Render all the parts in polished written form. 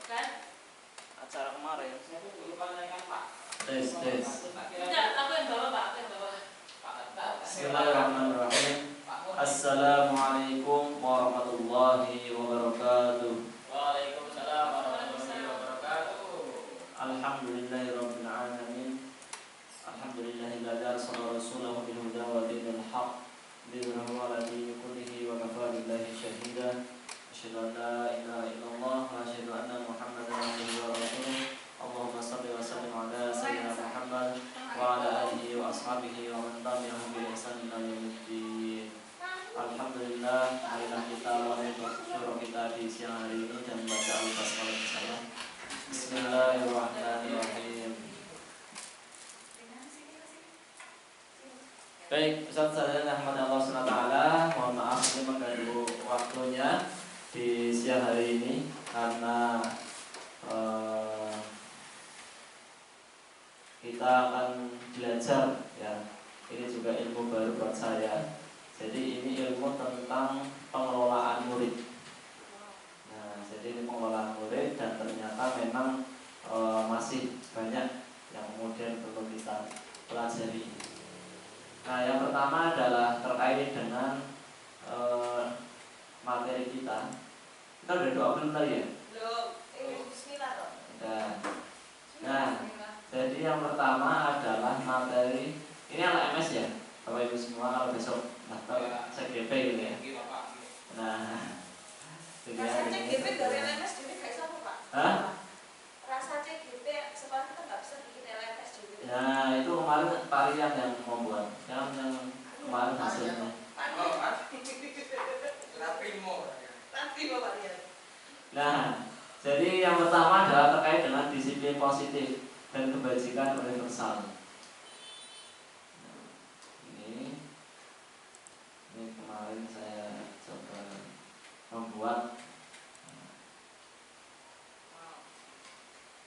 Acara kemarin. Tes. Tidak, aku yang bawa Pak, Bismillahirrahmanirrahim. Assalamualaikum warahmatullahi wabarakatuh. Waalaikumsalam warahmatullahi wabarakatuh. Alhamdulillahirabbil alamin. Alhamdulillahilladzi arsala rasulahu bil huda wa dinil haqq liyudhhirahu 'ala dini kullihi wa kafaa billahi shahida. Asyhadu an la ilaha illallah wa asyhadu anna Muhammadan abduhu wa rasuluh. Allahumma shalli wa sallim ala sayyidina Muhammad wa ala alihi wa ashabihi wa man tabi'ahum bi ihsan ila yaumiddin. Alhamdulillah, marilah kita menutup syukur kita di siang hari ini dan membaca al-basmalah bersama. Bismillahirrahmanirrahim. Baik, Ustaz saya Ahmad Allah SWT, mohon maaf ini mengganggu waktunya di siang hari ini karena kita akan belajar ya. Ini juga ilmu baru buat saya. Jadi ini ilmu tentang pengelolaan murid. Nah, jadi ini pengelolaan murid dan ternyata memang masih banyak yang kemudian perlu kita pelajari. Nah, yang pertama adalah terkait dengan materi kita. Kita udah doa belum tadi ya? Belum. Bismillah dong. Nah, jadi yang pertama adalah materi. Ini anak MS ya, Bapak Ibu semua kalau besok daftar CGP gitu ya. Nah, Rasa CGP dari LMS jadi kayak apa Pak? Hah? Rasa CGP sekolah kita nggak bisa bikin LMS juga. Ya, itu kemarin Parian yang membuat, yang kemarin hasilnya. Nah, jadi yang pertama adalah terkait dengan disiplin positif dan kebajikan universal. Ini kemarin saya coba membuat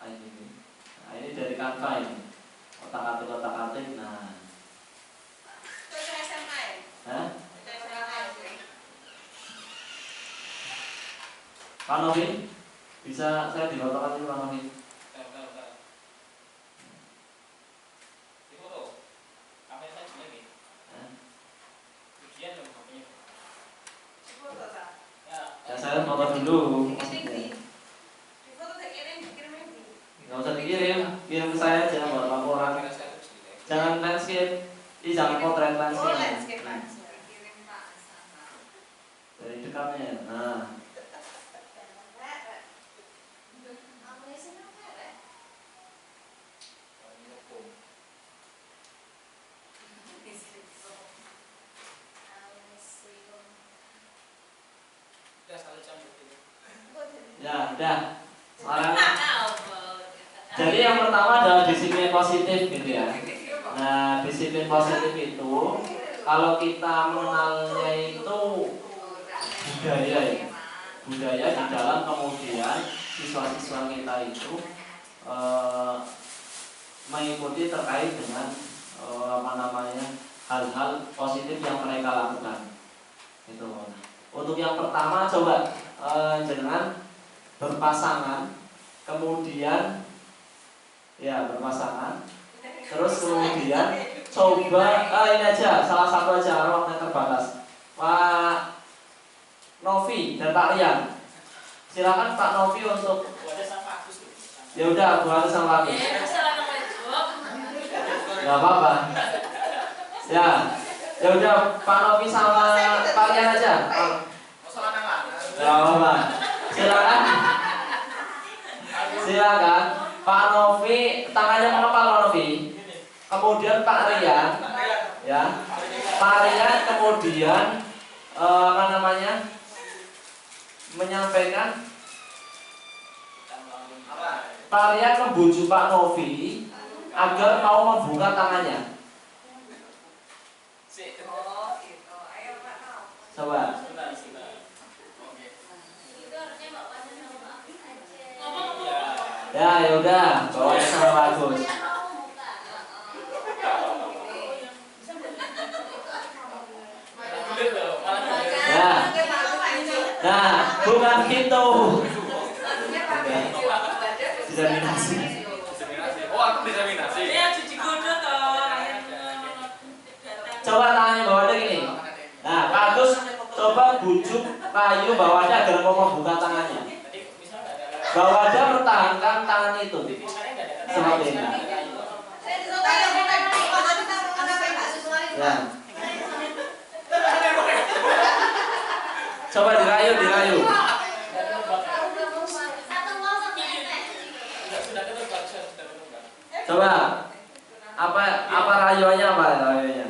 ini. Nah, ini dari Canva ini. Otak-atik. Nah. Itu SMA ya? Hah? Itu SMA ya? Pak Novi, bisa saya difotokan dulu Pak Novi? Ya saya foto dulu. Gak usah dikirim, kirim ke saya aja buat laporan. Jangan landscape, ini jangan potret landscape. Dari dekatnya. Nah. Ya, udah. Sekarang. Jadi yang pertama adalah disiplin positif gitu ya. Nah, disiplin positif itu kalau kita mengenalnya itu budaya di dalam kemudian siswa-siswa kita itu mengikuti terkait dengan hal-hal positif yang mereka lakukan. Itu. Untuk yang pertama coba jenengan berpasangan, kemudian ya berpasangan, terus kemudian coba ini aja salah satu aja karena waktunya terbatas. Pak Novi dan Pak Rian, silakan Pak Novi untuk. Ya udah, buat sama aku. Gak apa-apa. Ya udah Pak Novi sama Pak Rian aja. Gak apa-apa. Silakan Pak Novi, tangannya mengepal Pak Novi. Kemudian Pak Rian, ya. Pak Rian kemudian menyampaikan. Pak Rian membujuk Pak Novi agar mau membuka tangannya. Coba. Ya udah, bawanya sama bagus. Ya. Nah, bukan gitu. Diseminasi. Diseminasi. Oh, aku diseminasi. Ya cuci godok toh. Coba tangannya Mbak Wanda gini. Nah, Pak Agus coba bujuk Rayu Mbak Wanda agar mau membuka tangannya. Tadi misalnya ada Mbak Wanda pertahankan tangan itu. Seperti ini. Ya. Coba dirayu. sudah ketebak, sudah ketebak. Coba. Apa rayuannya apa rayuannya?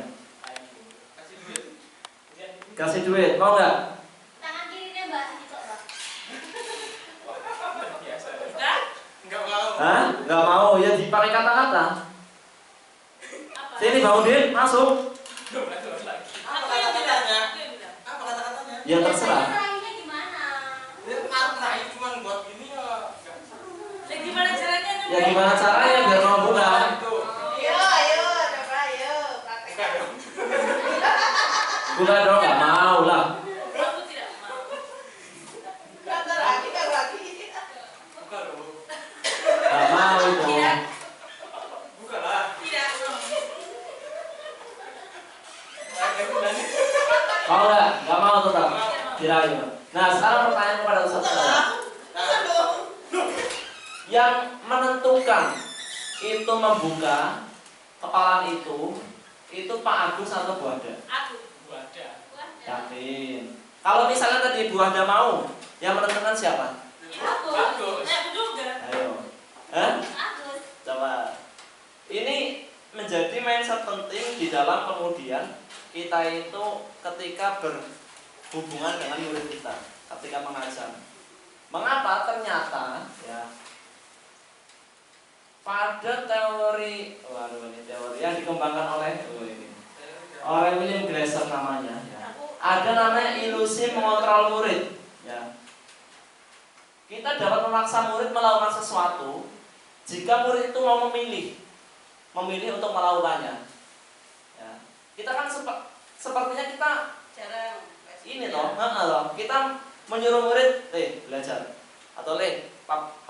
Kasih duit. Kasih duit, mau nggak? Tangan kirinya Mbak Tito, Mbak. Biasa. Enggak? Enggak mau. Hah? Nggak mau ya dipakai kata-kata. Apa? Sini Bang Udin, masuk. Lagi. Apa yang bilang? Apa yang bilang? Apa kata-katanya? Ya terserah. Rayunya gimana? Dia naik cuma buat gini ya. Enggak seru. Ya gimana caranya? Ya gimana caranya biar mau buka? Itu. Ayo, coba ayo. Bukan dong. Buka dong, nggak mau lah. Aku tidak mau. Bukan dong. Nggak mau itu. Tidak. Bukan lah. Tidak mau. Mau nggak? Nggak mau tetap. Dirayu. Nah sekarang pertanyaan kepada Ustaz saya. Yang menentukan itu membuka kepala itu Pak Agus atau Bu Ada? Aku. Wadah. Yakin. Kalau misalnya tadi Bu Ada mau, yang menentukan siapa? Aku juga. Ayo. Hah? Aku. Coba. Ini menjadi mindset penting di dalam kemudian kita itu ketika berhubungan dengan murid kita, ketika mengajar. Mengapa? Ternyata ya pada teori, ini teori yang dikembangkan oleh William Glasser namanya, ya. Ada namanya ilusi mengontrol murid. Ya. Kita dapat memaksa murid melakukan sesuatu jika murid itu mau memilih untuk melakukannya. Ya. Kita kan sepertinya kita ini toh, kita menyuruh murid, belajar atau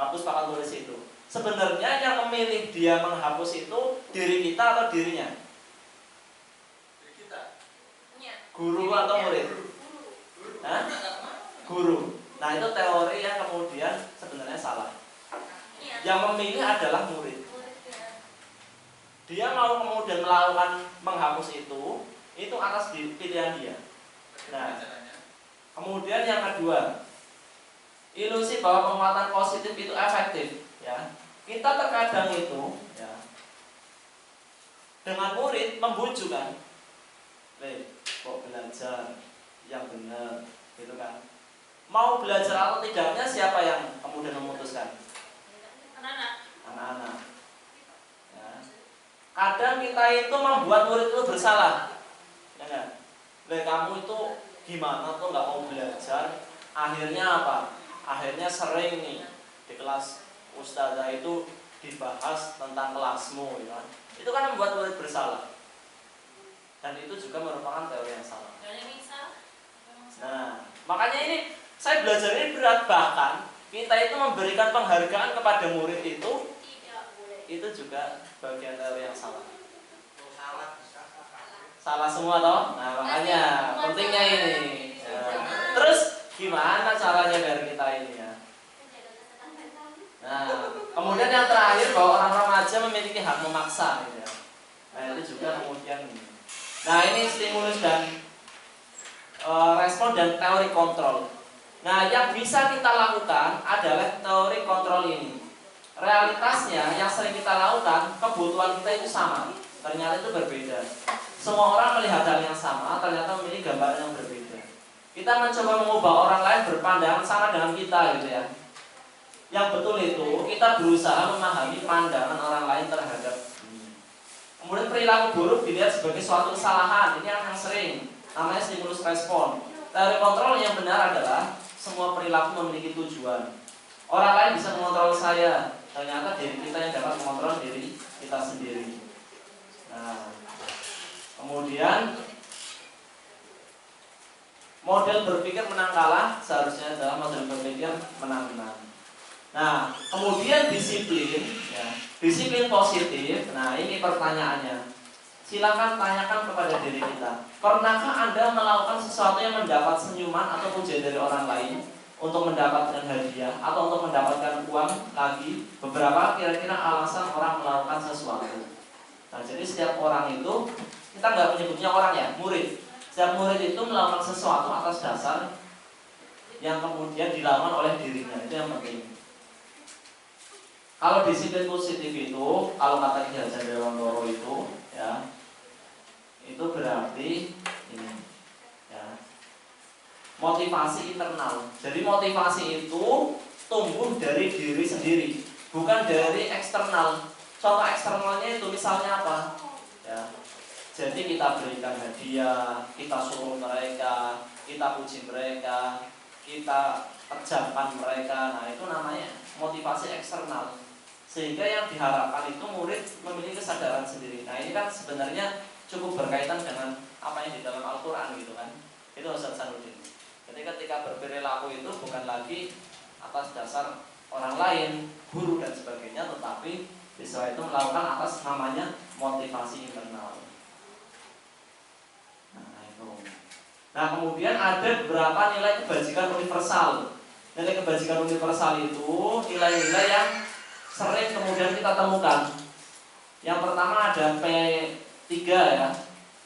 hapus papan tulis itu. Sebenarnya yang memilih dia menghapus itu diri kita atau dirinya? Diri kita. Guru atau murid? Hah? Guru. Nah itu teori yang kemudian sebenarnya salah. Yang memilih adalah murid. Dia mau kemudian melakukan menghapus itu atas pilihan dia. Nah, kemudian yang kedua, ilusi bahwa penguatan positif itu efektif. Ya, kita terkadang itu ya, dengan murid membujuk kan, kok belajar yang benar, gitu kan? Mau belajar atau tidaknya siapa yang kemudian memutuskan? Anak-anak. Ya. Kadang kita itu membuat murid itu bersalah, ya kan? Kamu itu gimana tuh nggak mau belajar? Akhirnya apa? Akhirnya sering nih di kelas ustazah itu dibahas tentang kelasmu, ya. Itu kan membuat murid bersalah. Dan itu juga merupakan teori yang salah. Nah, makanya ini saya belajar ini berat, bahkan kita itu memberikan penghargaan kepada murid itu juga bagian teori yang salah. Salah semua toh. Nah, makanya pentingnya ini. Ya. Terus gimana caranya biar kita ini ya? Nah, kemudian yang terakhir bahwa orang remaja memiliki hak memaksa, gitu ya. Nah, itu juga kemudian ini. Nah, ini stimulus dan respon dan teori kontrol. Nah, yang bisa kita lakukan adalah teori kontrol ini. Realitasnya yang sering kita lakukan, kebutuhan kita itu sama, ternyata itu berbeda. Semua orang melihat hal yang sama, ternyata memiliki gambaran yang berbeda. Kita mencoba mengubah orang lain berpandangan sama dengan kita, gitu ya. Yang betul itu kita berusaha memahami pandangan orang lain terhadap ini. Kemudian perilaku buruk dilihat sebagai suatu kesalahan. Ini yang sering namanya stimulus respon. Teori kontrol yang benar adalah semua perilaku memiliki tujuan. Orang lain bisa mengontrol saya, ternyata diri kita yang dapat mengontrol diri kita sendiri. Nah, kemudian model berpikir menang kalah seharusnya adalah model berpikir menang menang. Nah, kemudian disiplin, ya, disiplin positif. Nah, ini pertanyaannya. Silakan tanyakan kepada diri kita. Pernahkah Anda melakukan sesuatu yang mendapat senyuman atau pujian dari orang lain untuk mendapatkan hadiah atau untuk mendapatkan uang lagi? Beberapa kira-kira alasan orang melakukan sesuatu. Nah, jadi setiap orang itu, kita nggak menyebutnya orang ya, murid. Setiap murid itu melakukan sesuatu atas dasar yang kemudian dilakukan oleh dirinya. Itu yang penting. Kalau disiplin positif itu, kalau kata Ki Hajar Dewantara itu, ya, itu berarti ini, ya, motivasi internal. Jadi motivasi itu tumbuh dari diri sendiri, bukan dari eksternal. Contoh eksternalnya itu misalnya apa? Ya, jadi kita berikan hadiah, kita suruh mereka, kita puji mereka, kita kerjakan mereka. Nah, itu namanya motivasi eksternal. Sehingga yang diharapkan itu murid memiliki kesadaran sendiri. Nah, ini kan sebenarnya cukup berkaitan dengan apa yang di dalam Al-Quran gitu kan. Itu Ustaz Sanudin. Jadi ketika berperilaku itu bukan lagi atas dasar orang lain, guru dan sebagainya, tetapi siswa itu melakukan atas namanya motivasi internal. Nah, itu. Nah, kemudian ada beberapa nilai kebajikan universal. Nilai kebajikan universal itu nilai-nilai yang sering kemudian kita temukan. Yang pertama ada P3 ya,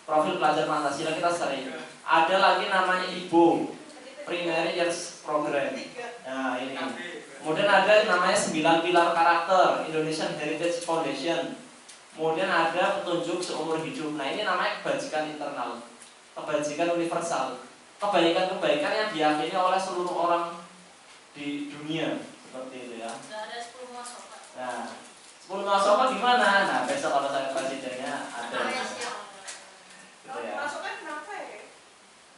profil pelajar Pancasila kita sering. Ada lagi namanya IBO, Primary Years Program. Nah, ini. Kemudian ada namanya 9 pilar karakter, Indonesian Heritage Foundation. Kemudian ada petunjuk seumur hidup. Nah, ini namanya kebajikan internal, kebajikan universal, kebaikan-kebaikan yang diyakini oleh seluruh orang di dunia, seperti itu ya. Ada 10 masuk. Nah, 10 masuk gimana? Nah, besok kalau saya presidennya ada. Gitu ya. Masukkan kenapa ya?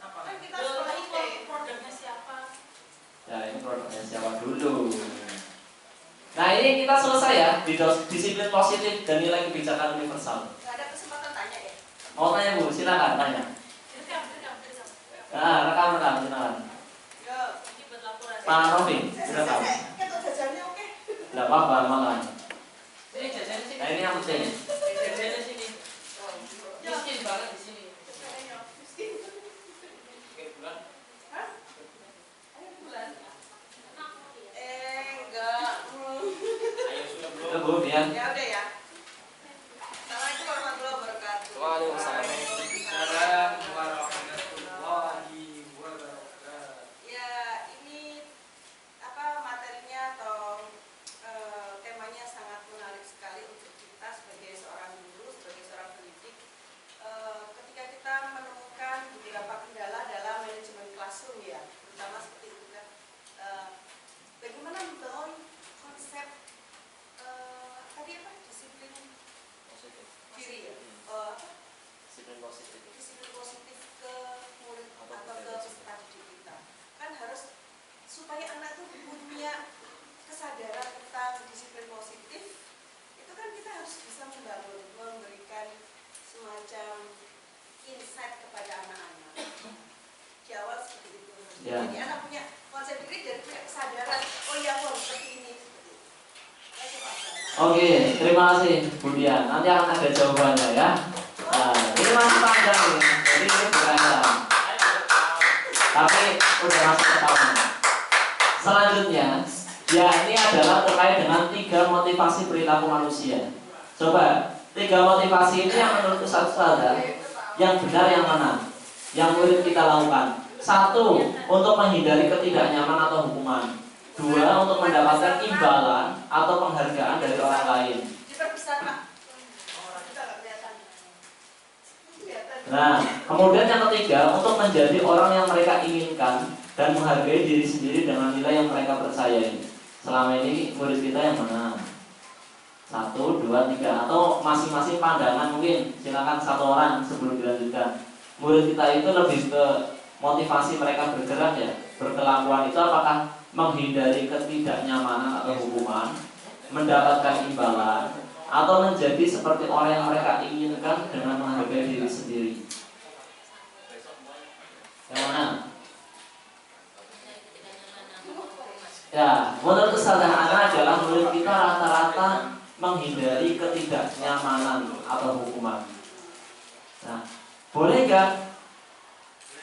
Apa? Kan kita sekolah IT, produknya siapa? Ya, ini produknya siapa dulu. Nah, ini kita selesai ya di disiplin positif dan nilai kebijakan universal. Gak ada kesempatan tanya ya? Mau tanya Bu, silakan tanya. Nah, rekam silakan. Ya, ini buat laporan. Pak Novi, sudah tahu. Kita jajannya oke. Tidak apa-apa, malah. Ini jajannya sini. Nah, ini yang penting. Jajannya sini. Miskin banget di sini. Kayak bulan. Hah? Ayo bulan. Enggak. Ayo sudah Itu belum? Bu, biar. Ya udah ya. Assalamualaikum warahmatullahi wabarakatuh. Waalaikumsalam warahmatullahi wabarakatuh. Ya, ini apa materinya atau temanya sangat menarik sekali untuk kita sebagai seorang guru, sebagai seorang pendidik. Ketika kita menemukan beberapa kendala dalam manajemen classroom ya, terutama seperti itu kan, bagaimana membangun konsep tadi apa disiplin Positif. diri ya, apa Disiplin positif. disiplin positif ke murid atau ke peserta didik kita. Kan harus supaya anak itu punya kesadaran tentang disiplin positif, itu kan kita harus bisa membangun, memberikan semacam insight kepada anak-anak. Di awal seperti itu. Ya. Jadi anak punya konsep diri dan punya kesadaran, oh iya aku harus seperti ini. Seperti itu. Ya, coba. Oke, terima kasih Bu Dian. Nanti akan ada jawabannya ya. Nah, ini masih panjang nih. Jadi ini berkaitan. Tapi udah masuk ke tahun. Selanjutnya, ya ini adalah terkait dengan 3 motivasi perilaku manusia. Coba 3 motivasi ini yang menurut Ustaz yang benar yang mana? Yang murid kita lakukan. 1, untuk menghindari ketidaknyamanan atau hukuman. 2, untuk mendapatkan imbalan atau penghargaan dari orang lain. Diperbesar Pak. Orang kita nggak kelihatan. Nah, kemudian yang ketiga, untuk menjadi orang yang mereka inginkan dan menghargai diri sendiri dengan nilai yang mereka percayai. Selama ini murid kita yang mana? 1, 2, 3, atau masing-masing pandangan mungkin. Silakan satu orang sebelum dilanjutkan. Murid kita itu lebih ke motivasi mereka bergerak ya, berkelakuan itu apakah menghindari ketidaknyamanan atau hukuman, mendapatkan imbalan, atau menjadi seperti orang yang mereka inginkan dengan menghargai diri sendiri. Yang mana? Ya, menurut kesadaran anak adalah murid kita rata-rata menghindari ketidaknyamanan atau hukuman. Nah, boleh nggak?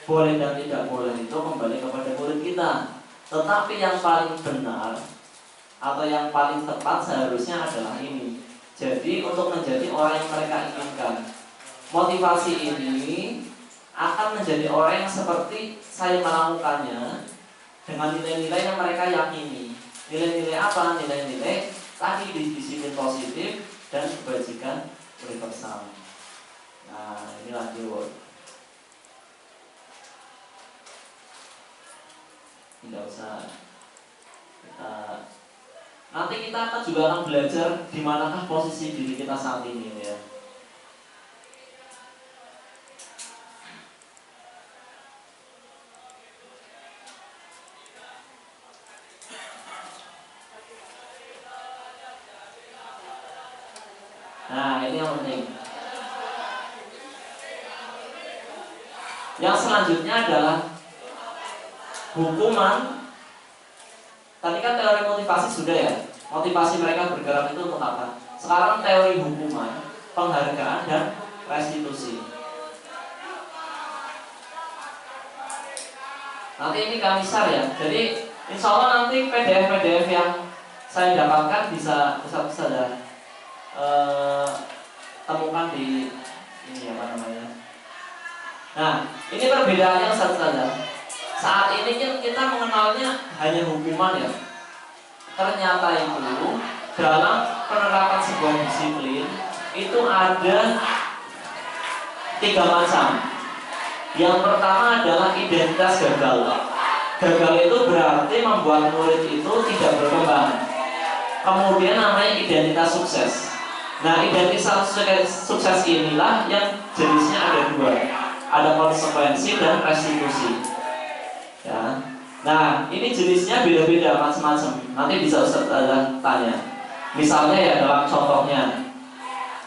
Boleh dan tidak boleh itu kembali kepada murid kita. Tetapi yang paling benar atau yang paling tepat seharusnya adalah ini. Jadi untuk menjadi orang yang mereka inginkan, motivasi ini akan menjadi orang yang seperti saya melakukannya dengan nilai-nilai yang mereka yakini. Nilai-nilai apa? Nilai-nilai tadi disiplin positif dan kebajikan universal. Nah, ini lanjut. Tidak usah. Nanti kita juga akan belajar di manakah posisi diri kita saat ini, ya. Nah, ini yang penting. Yang selanjutnya adalah hukuman. Tadi kan teori motivasi sudah ya. Motivasi mereka bergerak itu untuk apa? Sekarang teori hukuman, penghargaan dan restitusi. Nanti ini kamisar ya. Jadi insya Allah nanti PDF yang saya dapatkan bisa temukan di ini apa namanya. Nah, ini perbedaannya saja. Saat ini kita mengenalnya hanya hukuman ya. Ternyata itu dalam penerapan sebuah disiplin itu ada 3 macam. Yang pertama adalah identitas gagal. Gagal itu berarti membuat murid itu tidak berkembang. Kemudian namanya identitas sukses. Nah, identitas sukses inilah yang jenisnya ada 2. Ada konsekuensi dan restitusi. Ya. Nah, ini jenisnya beda-beda macam-macam. Nanti bisa Ustaz tanya. Misalnya ya dalam contohnya,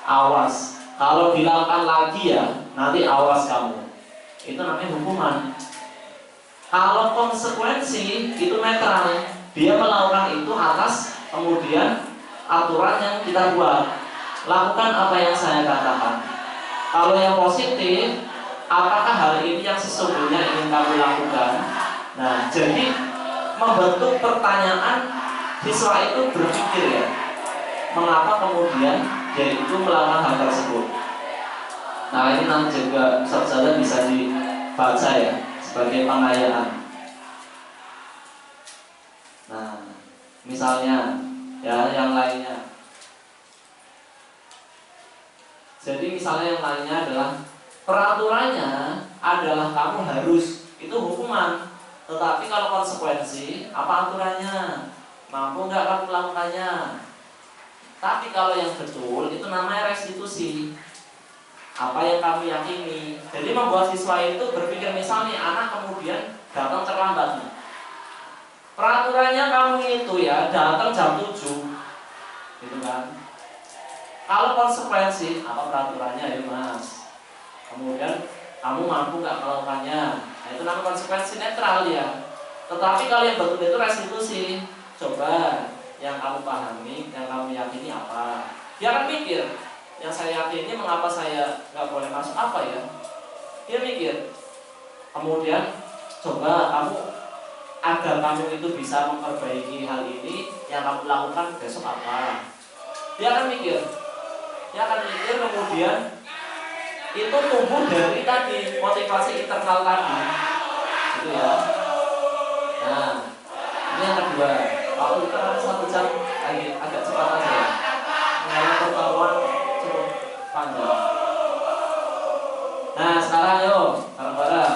awas. Kalau dilakukan lagi ya, nanti awas kamu. Itu namanya hukuman. Kalau konsekuensi itu netral. Dia melakukan itu atas kemudian aturan yang kita buat. Lakukan apa yang saya katakan. Kalau yang positif, apakah hal ini yang sesungguhnya ingin kamu lakukan? Nah, jadi membentuk pertanyaan siswa itu berpikir ya, mengapa kemudian dia itu melakukan hal tersebut. Nah, ini nanti juga saja bisa dibaca ya sebagai pengayaan. Nah, misalnya ya yang lainnya. Jadi misalnya yang lainnya adalah peraturannya adalah kamu harus, itu hukuman. Tetapi kalau konsekuensi, apa aturannya? Mampu nggak kamu melakukannya? Tapi kalau yang betul itu namanya restitusi. Apa yang kamu yakini. Jadi membuat siswa itu berpikir, misalnya anak kemudian datang terlambat. Peraturannya kamu itu ya datang jam 7, gitu kan? Kalau konsekuensi, apa peraturannya ya mas? Kemudian kamu mampu nggak melakukannya? Nah, itu namanya konsekuensi netral ya. Tetapi kalau yang betul itu restitusi. Coba yang kamu pahami, yang kamu yakini apa? Dia akan mikir, yang saya yakini mengapa saya nggak boleh masuk apa ya? Dia mikir. Kemudian coba kamu agar kamu itu bisa memperbaiki hal ini, yang kamu lakukan besok apa? Dia akan mikir. Dia akan mikir kemudian itu tumbuh dari tadi motivasi internal tadi, gitu ya. Nah, ini yang kedua. Waktu kita ada 1 jam lagi, agak cepat aja. Mengenai pertemuan cukup panjang. Nah, sekarang yuk bareng-bareng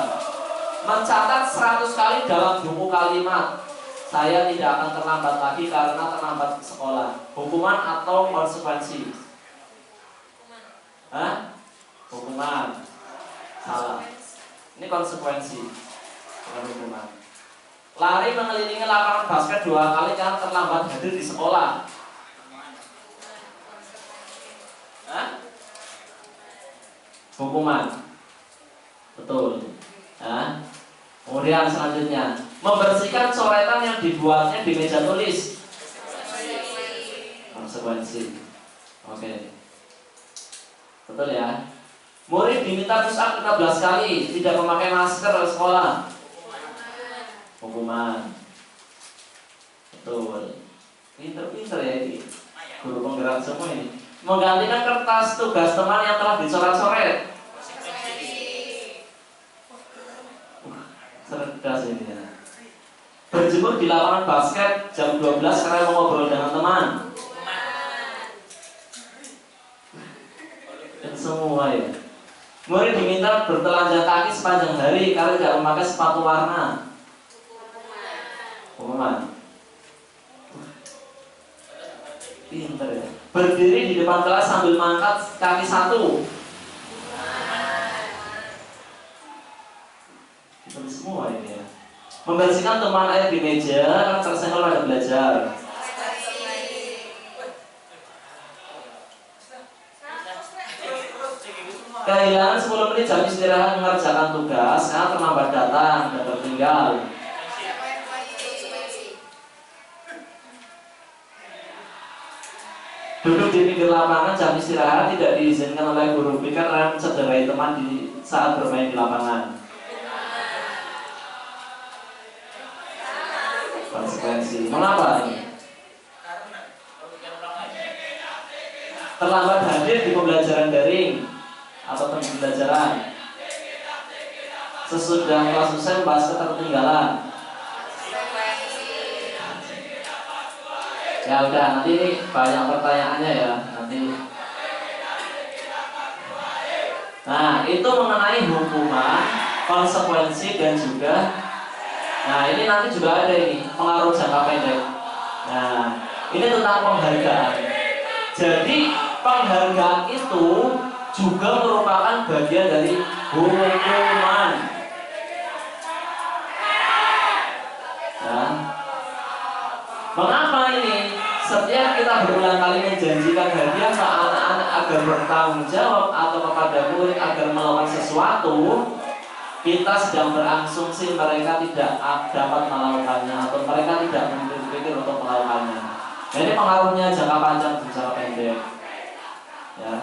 mencatat 100 kali dalam buku kalimat. Saya tidak akan terlambat lagi karena terlambat ke sekolah. Hukuman atau konsekuensi? Hah? Hukuman. Salah. Ini konsekuensi, bukan hukuman. Lari mengelilingi lapangan basket 2 kali karena terlambat hadir di sekolah. Hah? Hukuman. Betul. Hah? Kemudian selanjutnya, membersihkan coretan yang dibuatnya di meja tulis. konsekuensi. Oke. Betul ya? Murid diminta push up 15 kali, tidak memakai masker di sekolah. Hukuman. Betul. Pinter-pinter ya ini. Guru penggerak semua ini. Menggantikan kertas tugas teman yang telah dicoret-coret. Cerdas ini ya. Berjemur di lapangan basket jam 12 karena mau ngobrol dengan teman. Semua ya. Murid diminta bertelanjang kaki sepanjang hari karena tidak memakai sepatu warna. Hukuman. Pinter ya. Berdiri di depan kelas sambil mengangkat kaki satu. Itu semua ini ya. Membersihkan tumpahan air di meja karena tersenggol pada belajar. Kehilangan 10 menit jam istirahat mengerjakan tugas karena terlambat datang dan tertinggal. Duduk di pinggir lapangan jam istirahat tidak diizinkan oleh guru pikir karena mencederai teman di saat bermain di lapangan. Konsekuensi. Mengapa ini? Terlambat hadir di pembelajaran daring atau pembelajaran. Sesudah kelas selesai membahas ketertinggalan. Ya udah, nanti ini banyak pertanyaannya ya nanti. Nah, itu mengenai hukuman, konsekuensi dan juga. Nah, ini nanti juga ada ini pengaruh jangka pendek. Nah, ini tentang penghargaan. Jadi penghargaan itu juga merupakan bagian dari hukuman. Ya. Mengapa ini? Setiap kita berulang kali menjanjikan hadiah ke anak-anak agar bertanggung jawab atau kepada murid agar melakukan sesuatu, kita sedang berasumsi mereka tidak dapat melakukannya atau mereka tidak berpikir untuk melakukannya. Jadi pengaruhnya jangka panjang dan jangka pendek. Ya.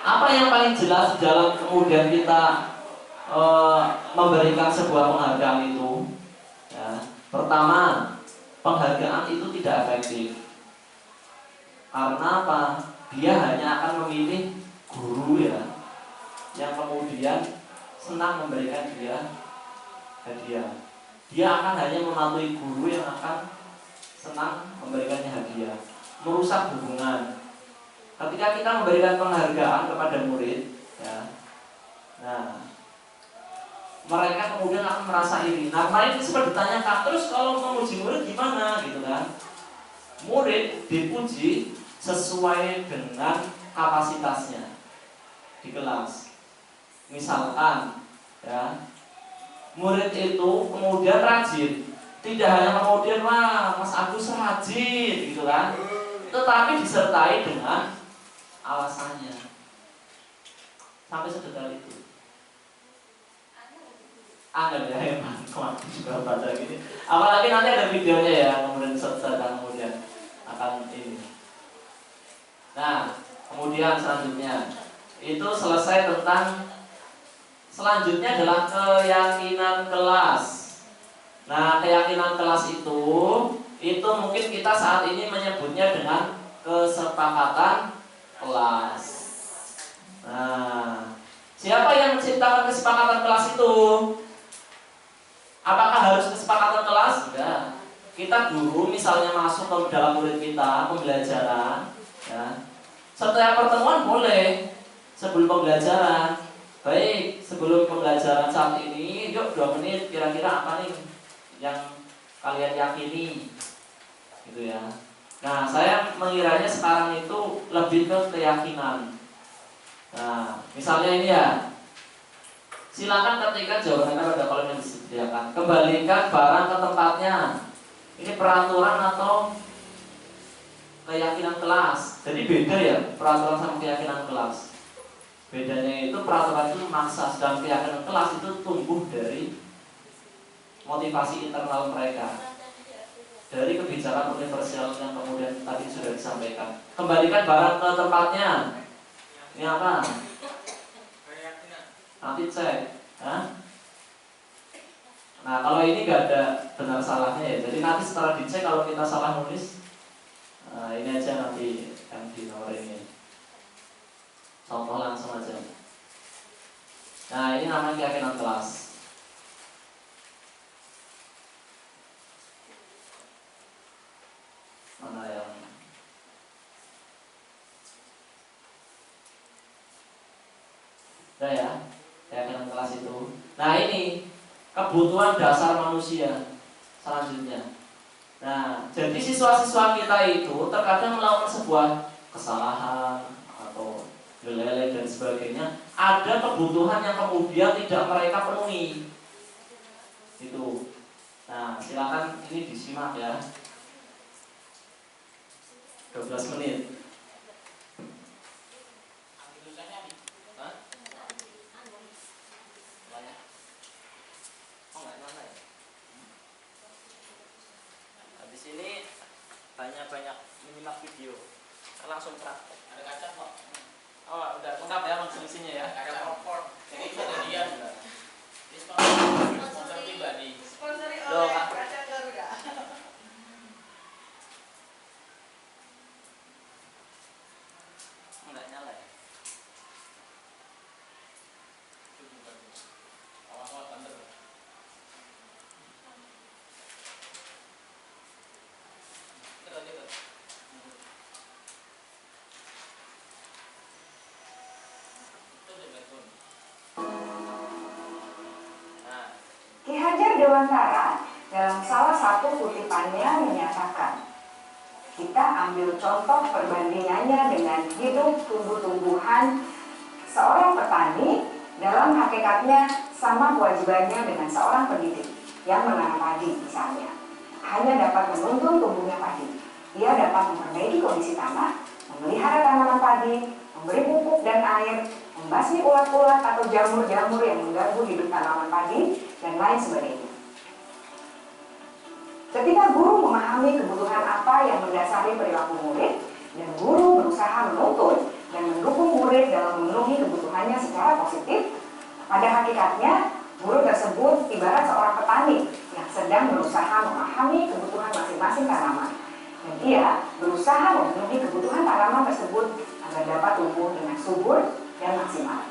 Apa yang paling jelas dalam kemudian kita memberikan sebuah penghargaan itu? Ya. Pertama, penghargaan itu tidak efektif. Karena apa? Dia hanya akan memilih guru ya, yang kemudian senang memberikan dia hadiah. Dia akan hanya mematuhi guru yang akan senang memberikannya hadiah, merusak hubungan. Ketika kita memberikan penghargaan kepada murid, ya, nah, mereka kemudian akan merasa iri. Nah, kemarin sempat ditanyakan, terus kalau memuji murid gimana, gitu kan? Murid dipuji sesuai dengan kapasitasnya di kelas. Misalkan, ya, murid itu kemudian rajin, tidak hanya kemudian wah Mas Agus rajin, gitu kan? Tetapi disertai dengan alasannya. Sampai sedetail itu. Angkat ya, emang kemarin juga baca gini. Apalagi nanti ada videonya ya, kemudian sedang kemudian akan ini. Nah, kemudian selanjutnya itu selesai tentang selanjutnya adalah keyakinan kelas. Nah, keyakinan kelas itu mungkin kita saat ini menyebutnya dengan kesepakatan kelas. Nah, siapa yang menciptakan kesepakatan kelas itu? Apakah harus kesepakatan kelas? Enggak. Kita guru misalnya masuk ke dalam murid kita pembelajaran, ya. Setiap pertemuan boleh sebelum pembelajaran. Baik, sebelum pembelajaran saat ini, yuk 2 menit kira-kira apa nih yang kalian yakini, gitu ya. Nah, saya mengiranya sekarang itu lebih ke keyakinan. Nah, misalnya ini ya. Silakan ketikkan jawabannya pada kolom yang disediakan. Kembalikan barang ke tempatnya. Ini peraturan atau keyakinan kelas. Jadi beda ya peraturan sama keyakinan kelas. Bedanya itu peraturan itu maksa, sedang keyakinan kelas itu tumbuh dari motivasi internal mereka. dari kebijakan universal yang kemudian tadi sudah disampaikan. Kembalikan barang ke tempatnya. Ini apa? Nanti cek. Nah, kalau ini nggak ada benar salahnya ya. Jadi nanti setelah dicek kalau kita salah nulis, ini aja nanti yang di nomor ini. Contoh langsung aja. Nah, ini namanya keyakinan kelas. Mana yang udah ya, keyakinan kelas itu. Nah, ini kebutuhan dasar manusia selanjutnya. Nah, jadi siswa-siswa kita itu terkadang melakukan sebuah kesalahan atau lele dan sebagainya. Ada kebutuhan yang kemudian tidak mereka penuhi. Itu. Nah, silakan ini disimak ya. 12 menit. Habis ini banyak-banyak menyimak video. Langsung praktek. Ada kaca kok. Oh, udah lengkap ya langsung isinya ya. Ada popcorn. Jadi kejadian. Ini sponsor pribadi. Sponsori oleh Kaca Garuda. Enggak nyala ya? Awas-awas banter. Ki Hajar Dewantara dalam salah satu kutipannya menyatakan, kita ambil contoh perbandingannya dengan hidup tumbuh-tumbuhan. Seorang petani dalam hakikatnya sama kewajibannya dengan seorang pendidik yang menanam padi misalnya. Hanya dapat menuntun tumbuhnya padi. Ia dapat memperbaiki kondisi tanah, memelihara tanaman padi, memberi pupuk dan air, membasmi ulat-ulat atau jamur-jamur yang mengganggu hidup tanaman padi, dan lain sebagainya. Ketika guru memahami kebutuhan apa yang mendasari perilaku murid, dan guru berusaha menuntun dan mendukung murid dalam memenuhi kebutuhannya secara positif, pada hakikatnya guru tersebut ibarat seorang petani yang sedang berusaha memahami kebutuhan masing-masing tanaman, dan ia berusaha memenuhi kebutuhan tanaman tersebut agar dapat tumbuh dengan subur dan maksimal.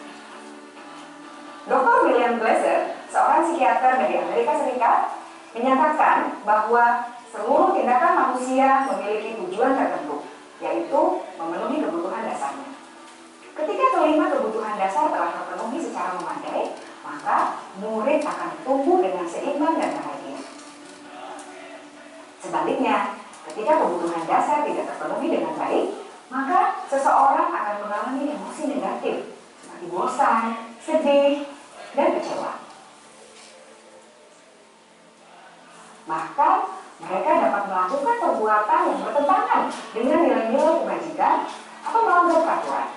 Dr. William Glasser, seorang psikiater dari Amerika Serikat, menyatakan bahwa seluruh tindakan manusia memiliki tujuan tertentu, yaitu memenuhi kebutuhan dasarnya. Ketika kelima kebutuhan dasar telah terpenuhi secara memadai, maka murid akan tumbuh dengan seimbang dan bahagia. Sebaliknya, ketika kebutuhan dasar tidak terpenuhi dengan baik, maka seseorang akan mengalami emosi negatif, seperti bosan, sedih, dan kecewa. Bahkan mereka dapat melakukan perbuatan yang bertentangan dengan nilai-nilai kebajikan atau melanggar peraturan.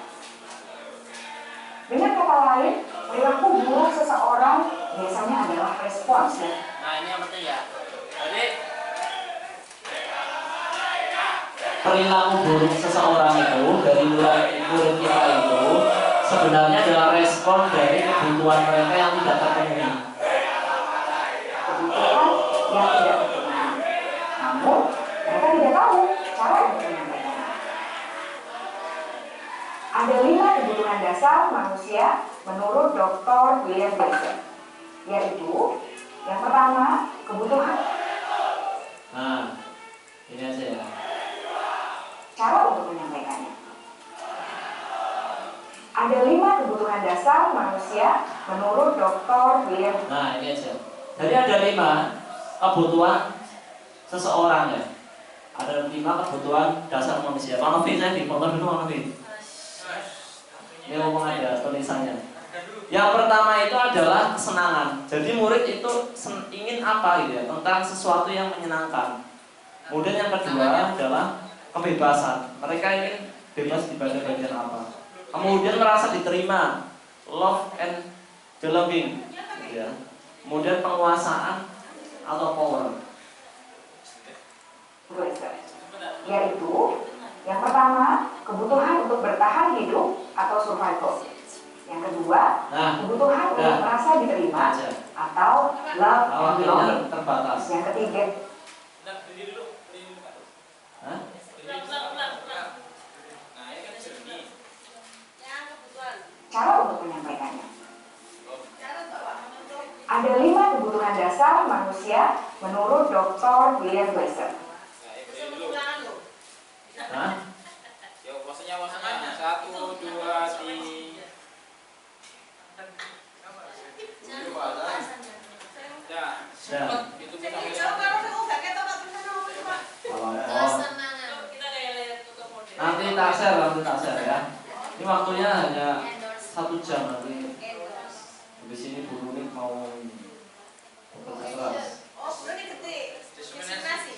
Dengan kata lain, perilaku buruk seseorang biasanya adalah respons. Nah, ini yang penting ya. Jadi perilaku buruk seseorang itu dari murid kita itu sebenarnya adalah respon dari kebutuhan mereka yang tidak terpenuhi. Kebutuhan yang tidak terpenuhi. Namun, mereka tidak tahu cara untuk menyampaikannya. Ada 5 kebutuhan dasar manusia menurut Dr. William Glasser, yaitu yang pertama, kebutuhan. Nah, ini aja ya. Cara untuk menyampaikannya. Ada 5 kebutuhan dasar manusia menurut Dr. William. Nah, ini aja. Jadi ada 5 kebutuhan seseorang ya. Ada 5 kebutuhan dasar manusia. Pak Novi, saya di foto dulu Pak Novi. Ini ngomong ada tulisannya. Yang pertama itu adalah kesenangan. Jadi murid itu ingin apa gitu ya, tentang sesuatu yang menyenangkan. Kemudian yang kedua adalah kebebasan. Mereka ingin bebas di bagian apa. Kemudian merasa diterima, love and belonging, gitu ya. Kemudian penguasaan atau power. Dwyer, yaitu yang pertama, kebutuhan untuk bertahan hidup atau survival. Yang kedua, kebutuhan untuk merasa diterima atau love and belonging. Terbatas. Yang ketiga, cara untuk menyampaikannya. Ada 5 kebutuhan dasar manusia menurut Dr. William Glasser. Ya, maksudnya 1, 2, 3. Itu nanti tak share ya. Ini waktunya hanya 1 jam nanti. Di sini Bu Nunik mau bekerja keras. Oh, berarti gede. Diseminasi.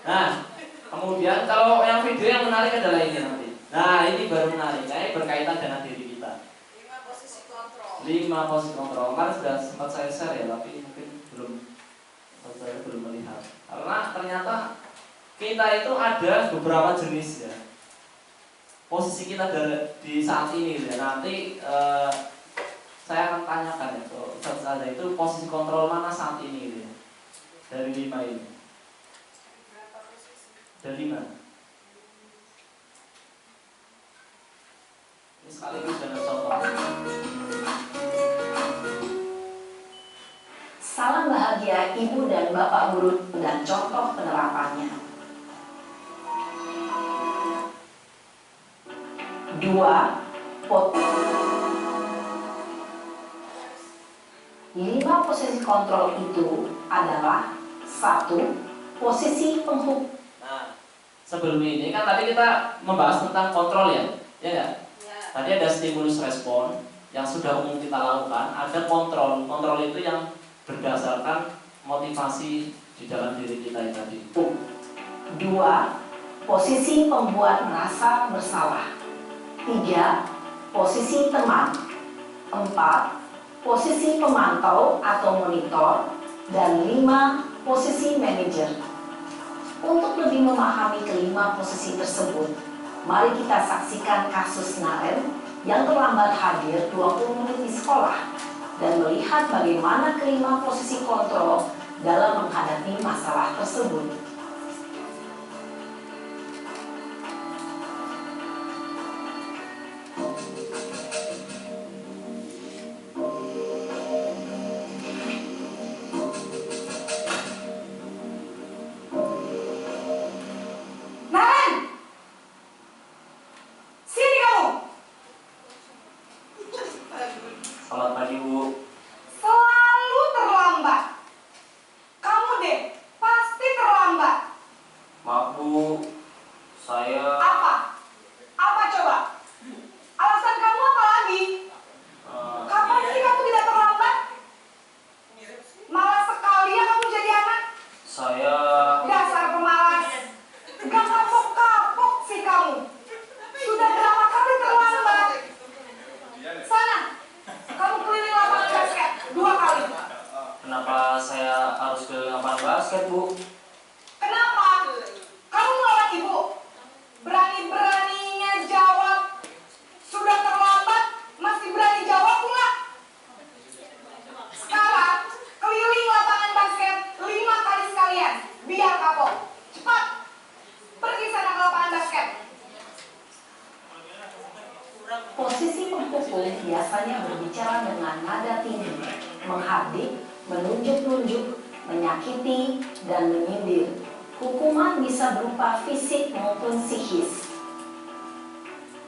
Nah, kemudian kalau yang video yang menarik adalah ini nanti. Nah, ini baru menarik. Ini berkaitan dengan diri kita. 5 posisi kontrol. 5 posisi kontrol. Kemarin sudah sempat saya share ya, tapi mungkin saya belum melihat. Karena ternyata kita itu ada beberapa jenis ya. Posisi kita di saat ini gitu ya. Nanti saya akan tanyakan ya, Ustaz ada itu posisi kontrol mana saat ini gitu ya. Dari 5 ini. Dari 5. Ini sekaligus dengan contoh. Salam bahagia Ibu dan Bapak Guru dan contoh penerapannya. 2. 5 posisi kontrol itu adalah 1. Posisi penghukum. Nah, sebelum ini kan tadi kita membahas tentang kontrol ya, ya nggak? Tadi ada stimulus respon yang sudah umum kita lakukan, ada kontrol. Kontrol itu yang berdasarkan motivasi di dalam diri kita tadi. 2. Posisi pembuat merasa bersalah. 3. Posisi teman. 4. Posisi pemantau atau monitor. Dan 5. Posisi manajer. Untuk lebih memahami kelima posisi tersebut, mari kita saksikan kasus Naren yang terlambat hadir 20 menit di sekolah dan melihat bagaimana kelima posisi kontrol dalam menghadapi masalah tersebut. Selamat pagi Bu. selalu terlambat. Kamu deh, pasti terlambat. Maaf Bu, saya Apa? Apa coba? Alasan kamu apa lagi? Kapan sih kamu tidak terlambat? Malas sekali ya kamu jadi anak. saya Dasar pemalas. Gak kapok-kapok sih kamu. Sudah berapa kali terlambat? Sana, kamu keliling lapangan basket 2 kali. kenapa saya harus ke lapangan basket Bu? Kenapa? Kamu melawan ibu. Berani-beraninya jawab. Sudah terlambat, masih berani jawab pula. Sekarang, keliling lapangan basket 5 kali sekalian. Biar kapok. Cepat. Pergi sana ke lapangan basket. Posisi penghukum biasanya berbicara dengan nada tinggi, menghardik, menunjuk-nunjuk, menyakiti, dan menyindir. Hukuman bisa berupa fisik maupun psikis.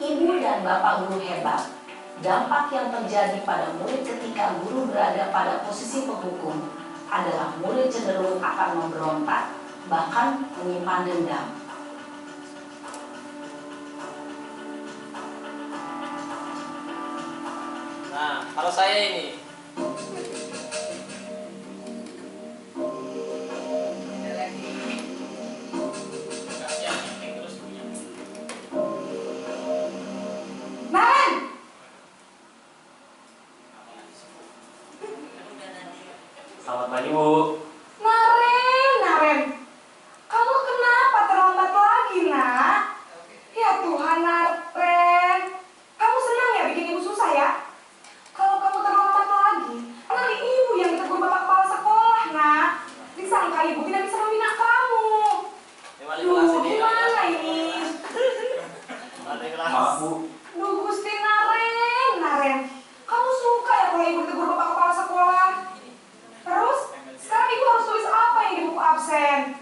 Ibu dan Bapak guru hebat. Dampak yang terjadi pada murid ketika guru berada pada posisi penghukum adalah murid cenderung akan memberontak, bahkan menyimpan dendam. Nah, kalau saya ini Naren! Selamat pagi, Bu. Naren, kamu kenapa terlambat lagi, nak? Ya Tuhan, Naren, kamu senang ya bikin ibu susah ya? Kalau kamu terlambat lagi, nanti ibu yang ditegur bapak kepala sekolah, nak. Disangka ibu tidak bisa membina kamu. Duh, gimana ini? Maaf, Bu. Duh, Gusti Naren, kamu suka ya kalau ibu ditegur bapak kepala sekolah? Terus, sekarang ibu harus tulis apa yang di buku absen?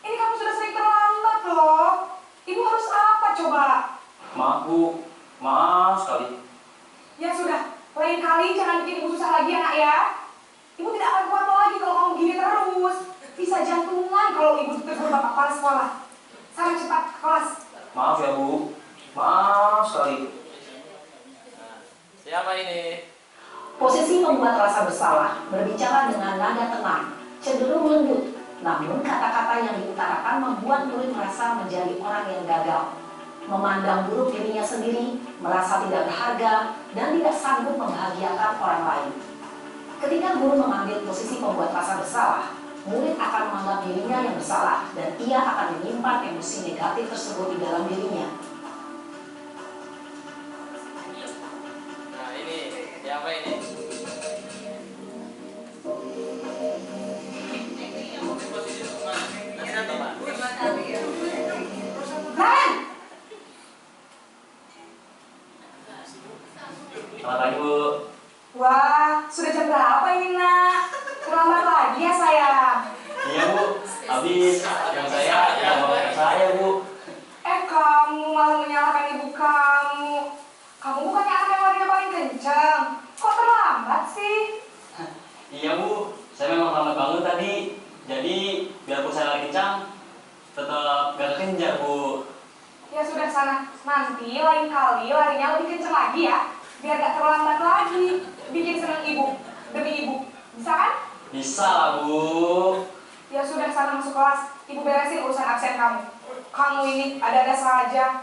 Ini kamu sudah sering terlambat loh. Ibu harus apa coba? Maaf, Bu. Maaf sekali. Ya sudah, lain kali jangan bikin ibu susah lagi ya, nak ya. Ibu tidak akan kuat lagi kalau kamu begini terus. Bisa jantungan kalau ibu ditegur bapak kepala sekolah. Sana cepat ke kelas. Maaf ya, Bu. Maaf sekali. Siapa ini? Posisi membuat rasa bersalah, berbicara dengan nada tenang, cenderung lembut. Namun kata-kata yang diutarakan membuat murid merasa menjadi orang yang gagal. Memandang buruk dirinya sendiri, merasa tidak berharga, dan tidak sanggup membahagiakan orang lain. Ketika guru mengambil posisi pembuat rasa bersalah, murid akan menganggap dirinya yang bersalah dan ia akan menyimpan emosi negatif tersebut di dalam dirinya. Nah ini, siapa ini? Naren! Selamat pagi, Bu. Wah, sudah jam berapa ini, nak? Terlambat lagi ya, sayang. Iya, Bu. Habis yang saya, Bu. Kamu malah menyalahkan ibu kamu. Kamu bukannya anak yang larinya paling kencang. Kok terlambat sih? Iya, Bu. Saya memang lambat banget tadi. Jadi, biarpun saya lagi kencang, tetap gak kekejar, Bu. Ya sudah sana. Nanti lain kali larinya lebih kencang lagi ya. Biar gak terlambat lagi. Bikin senang ibu. Demi ibu. Bisa kan? Bisa lah, Bu. Ya sudah sana masuk kelas. Ibu beresin urusan absen kamu. Kamu ini ada-ada saja.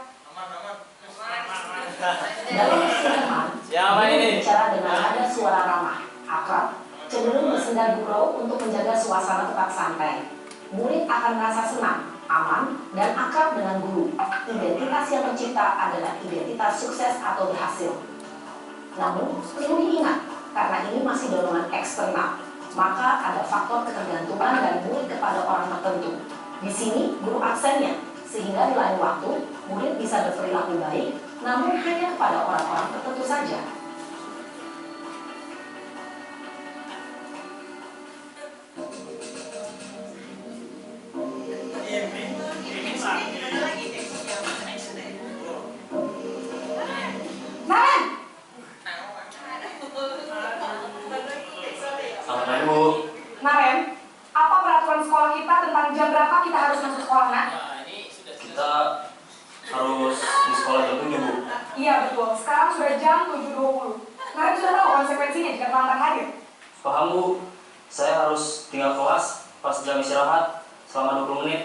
Dalam teman, Siapa ini? bicara dengan nada suara ramah, akrab, cenderung bersenda gurau untuk menjaga suasana tetap santai. Murid akan merasa senang, aman, dan akrab dengan guru. Identitas yang tercipta adalah identitas sukses atau berhasil. Namun, perlu diingat, karena ini masih dorongan eksternal, maka ada faktor ketergantungan dari murid kepada orang tertentu. Di sini, guru absennya, sehingga di lain waktu, murid bisa berperilaku baik, namun hanya kepada orang-orang tertentu saja. Naren! Selamat pagi, Bu. Naren, apa peraturan sekolah kita tentang jam berapa kita harus masuk sekolah, nak? Kita harus di sekolah jam 7, Bu. Iya betul, sekarang sudah jam 7.20. Naren sudah tahu konsekuensinya jika terlambat hadir. Paham, Bu. Saya harus tinggal kelas pas jam istirahat selama 20 menit.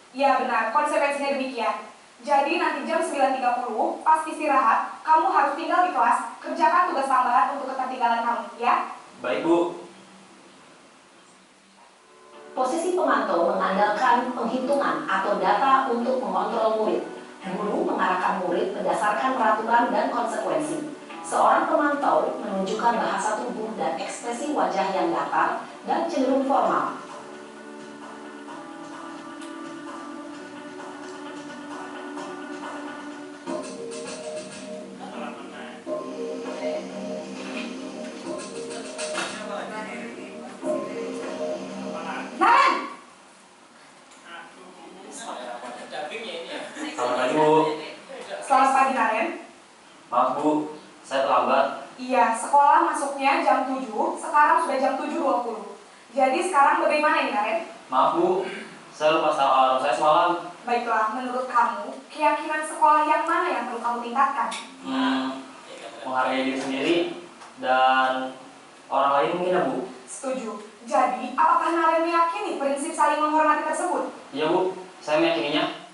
Iya benar, konsekuensinya demikian. Jadi nanti jam 9.30 pas istirahat, kamu harus tinggal di kelas, kerjakan tugas tambahan untuk ketertinggalan kamu, ya? Baik, Bu. Posisi pemantau mengandalkan penghitungan atau data untuk mengontrol murid. Guru mengarahkan murid berdasarkan peraturan dan konsekuensi. Seorang pemantau menunjukkan bahasa tubuh dan ekspresi wajah yang datar dan cenderung formal. Naren! Selamat pagi, Bu. Selamat pagi, Naren. Maaf, Bu. Saya terlambat. Iya, sekolah masuknya jam 7, sekarang sudah jam 7.20. Jadi sekarang bagaimana ini, Naren? Maaf, Bu. Saya lupa start alarm saya semalam. Baiklah, menurut kamu, keyakinan sekolah yang mana yang perlu kamu tingkatkan? Menghargai diri sendiri dan orang lain mungkin ya, Bu. Setuju. Jadi, apakah Naren meyakini prinsip saling menghormati tersebut? Iya, Bu. Saya meyakininya.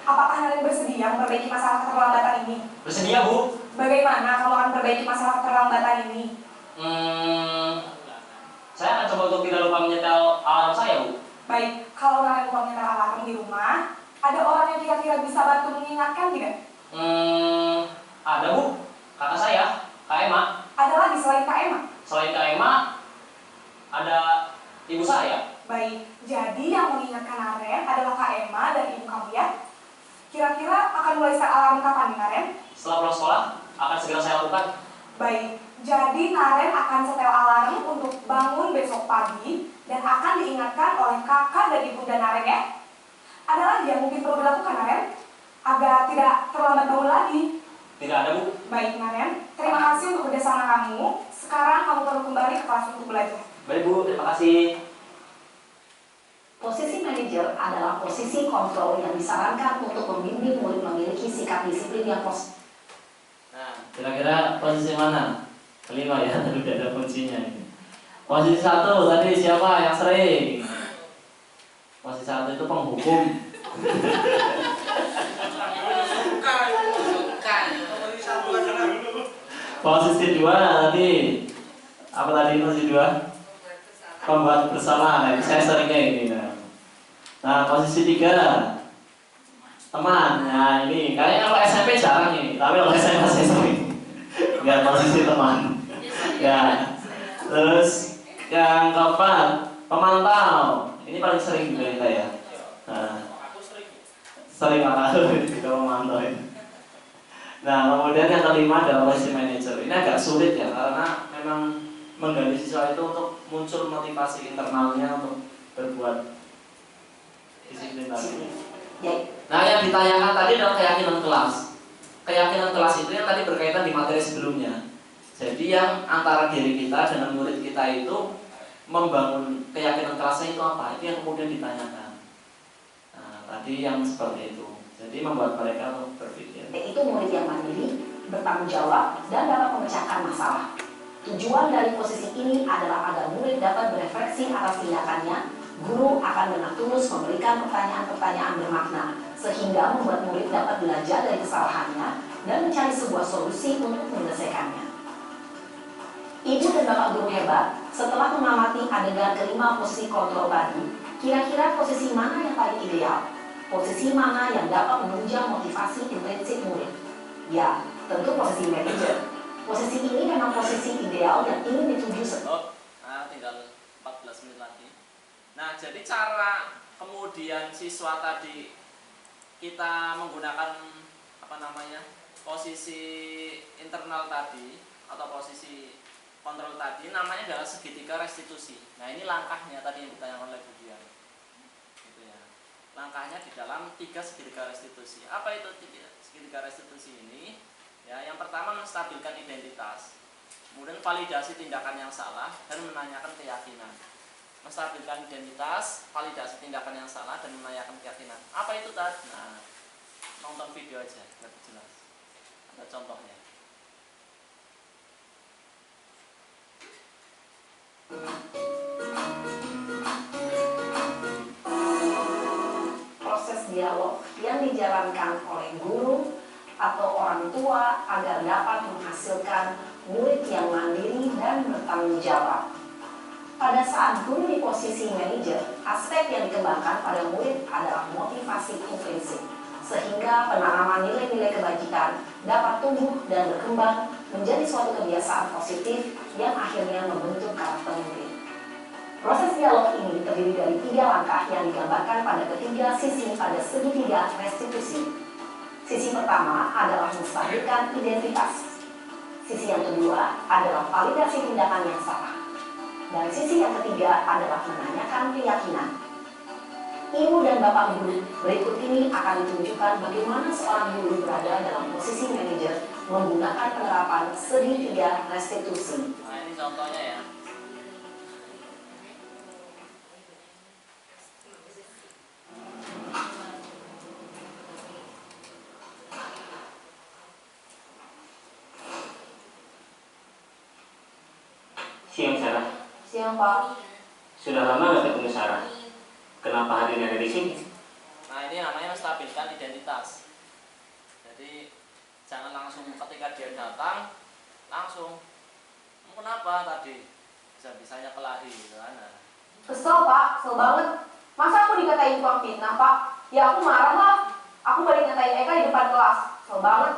Apakah Naren bersedia memperbaiki masalah keterlambatan ini? Bersedia, Bu. Bagaimana kamu akan memperbaiki masalah keterlambatan ini? Saya untuk tidak lupa menyetel alarm saya, Bu? Baik, kalau Naren lupa menyetel alarm di rumah, ada orang yang kira-kira bisa bantu mengingatkan tidak? Ada, Bu. Kakak saya, Kak Emma. Ada lagi selain Kak Emma? Selain Kak Emma, ada ibu saya. Baik, jadi yang mengingatkan Naren adalah Kak Emma dan ibu kamu ya? Kira-kira akan mulai set alarm kapan nih Naren? Setelah pulang sekolah, akan segera saya lakukan. Baik, jadi Naren akan setel alarm untuk bangun besok pagi dan akan diingatkan oleh kakak dan ibunda Naren ya? Ada lagi yang mungkin perlu dilakukan Naren? Agar tidak terlambat bangun lagi. Tidak ada, Bu. Baik Naren, terima kasih untuk kerjasama kamu. Sekarang kamu perlu kembali ke kelas untuk belajar. Baik, Bu. Terima kasih. Posisi manajer adalah posisi kontrol yang disarankan untuk membimbing murid memiliki sikap disiplin yang positif. Nah, kira-kira posisi mana? Kelima ya, tadi udah ada kuncinya ini. Posisi 1 tadi siapa yang sering? Posisi 1 itu penghukum. Posisi 2 tadi apa tadi posisi 2? Pembuat bersalah. Nah, saya seringnya ini. Nah, posisi 3 teman. Nah, ini kayaknya kalau SMP jarang ini, tapi kalau SMA saya sering. Ya, posisi teman. Ya. Terus yang keempat pemantau. Ini paling sering juga kita ya. Nah, sering kita memantau ini. Nah, kemudian yang kelima adalah posisi manajer. Ini agak sulit ya, karena memang menggali siswa itu untuk muncul motivasi internalnya untuk berbuat disiplin tadi. Nah, yang ditanyakan tadi adalah keyakinan kelas. Keyakinan kelas itu yang tadi berkaitan di materi sebelumnya. Jadi yang antara diri kita dengan murid kita itu membangun keyakinan kelasnya itu apa? Itu yang kemudian ditanyakan. Nah, tadi yang seperti itu. Jadi membuat mereka untuk berpikir. Yaitu murid yang mandiri, bertanggung jawab, dan dapat memecahkan masalah. Tujuan dari posisi ini adalah agar murid dapat berefleksi atas tindakannya. Guru akan dengan tulus memberikan pertanyaan-pertanyaan bermakna, sehingga membuat murid dapat belajar dari kesalahannya dan mencari sebuah solusi untuk menyelesaikannya. Ibu dan bapak guru hebat, setelah mengamati adegan kelima posisi kontrol tadi, kira-kira posisi mana yang paling ideal? Posisi mana yang dapat menunjang motivasi intrinsik murid? Ya, tentu posisi manajer. Posisi ini memang posisi ideal yang ingin dituju tinggal 14 menit lagi. Nah, jadi cara kemudian siswa tadi kita menggunakan posisi internal tadi atau posisi kontrol tadi namanya adalah segitiga restitusi. Nah, ini langkahnya tadi yang ditanyakan oleh Bu Dian. Gitu ya. Langkahnya di dalam 3 segitiga restitusi. Apa itu segitiga restitusi ini? Ya, yang pertama menstabilkan identitas, kemudian validasi tindakan yang salah dan menanyakan keyakinan. Menstabilkan identitas, validasi tindakan yang salah dan menanyakan keyakinan. Apa itu tadi? Nah, nonton video aja lebih jelas. Ada contohnya. proses dialog yang dijalankan oleh guru atau orang tua agar dapat menghasilkan murid yang mandiri dan bertanggung jawab. Pada saat guru di posisi manajer, aspek yang dikembangkan pada murid adalah motivasi intrinsik, sehingga penanaman nilai-nilai kebajikan dapat tumbuh dan berkembang menjadi suatu kebiasaan positif yang akhirnya membentuk karakter murid. Proses dialog ini terdiri dari 3 langkah yang digambarkan pada ketiga sisi pada segitiga restitusi. Sisi pertama adalah menstabilkan identitas. Sisi yang kedua adalah validasi tindakan yang salah. Dan sisi yang ketiga adalah menanyakan keyakinan. Ibu dan bapak guru, berikut ini akan ditunjukkan bagaimana seorang guru berada dalam posisi manajer menggunakan penerapan segitiga restitusi. Nah, ini contohnya ya. Siang Sarah. Siang Pak. Sudah lama nggak ketemu Sarah? Kenapa hari ini ada di sini? Nah, ini namanya menstabilkan identitas. Jadi jangan langsung ketika dia datang langsung kenapa tadi? bisa-bisanya kelahi gitu kan. Nah, Kesel Pak, kesel banget. Masa aku dikatain tukang fitnah Pak? Ya aku marah lah. Aku balik ngatain Eka di depan kelas. Kesel banget.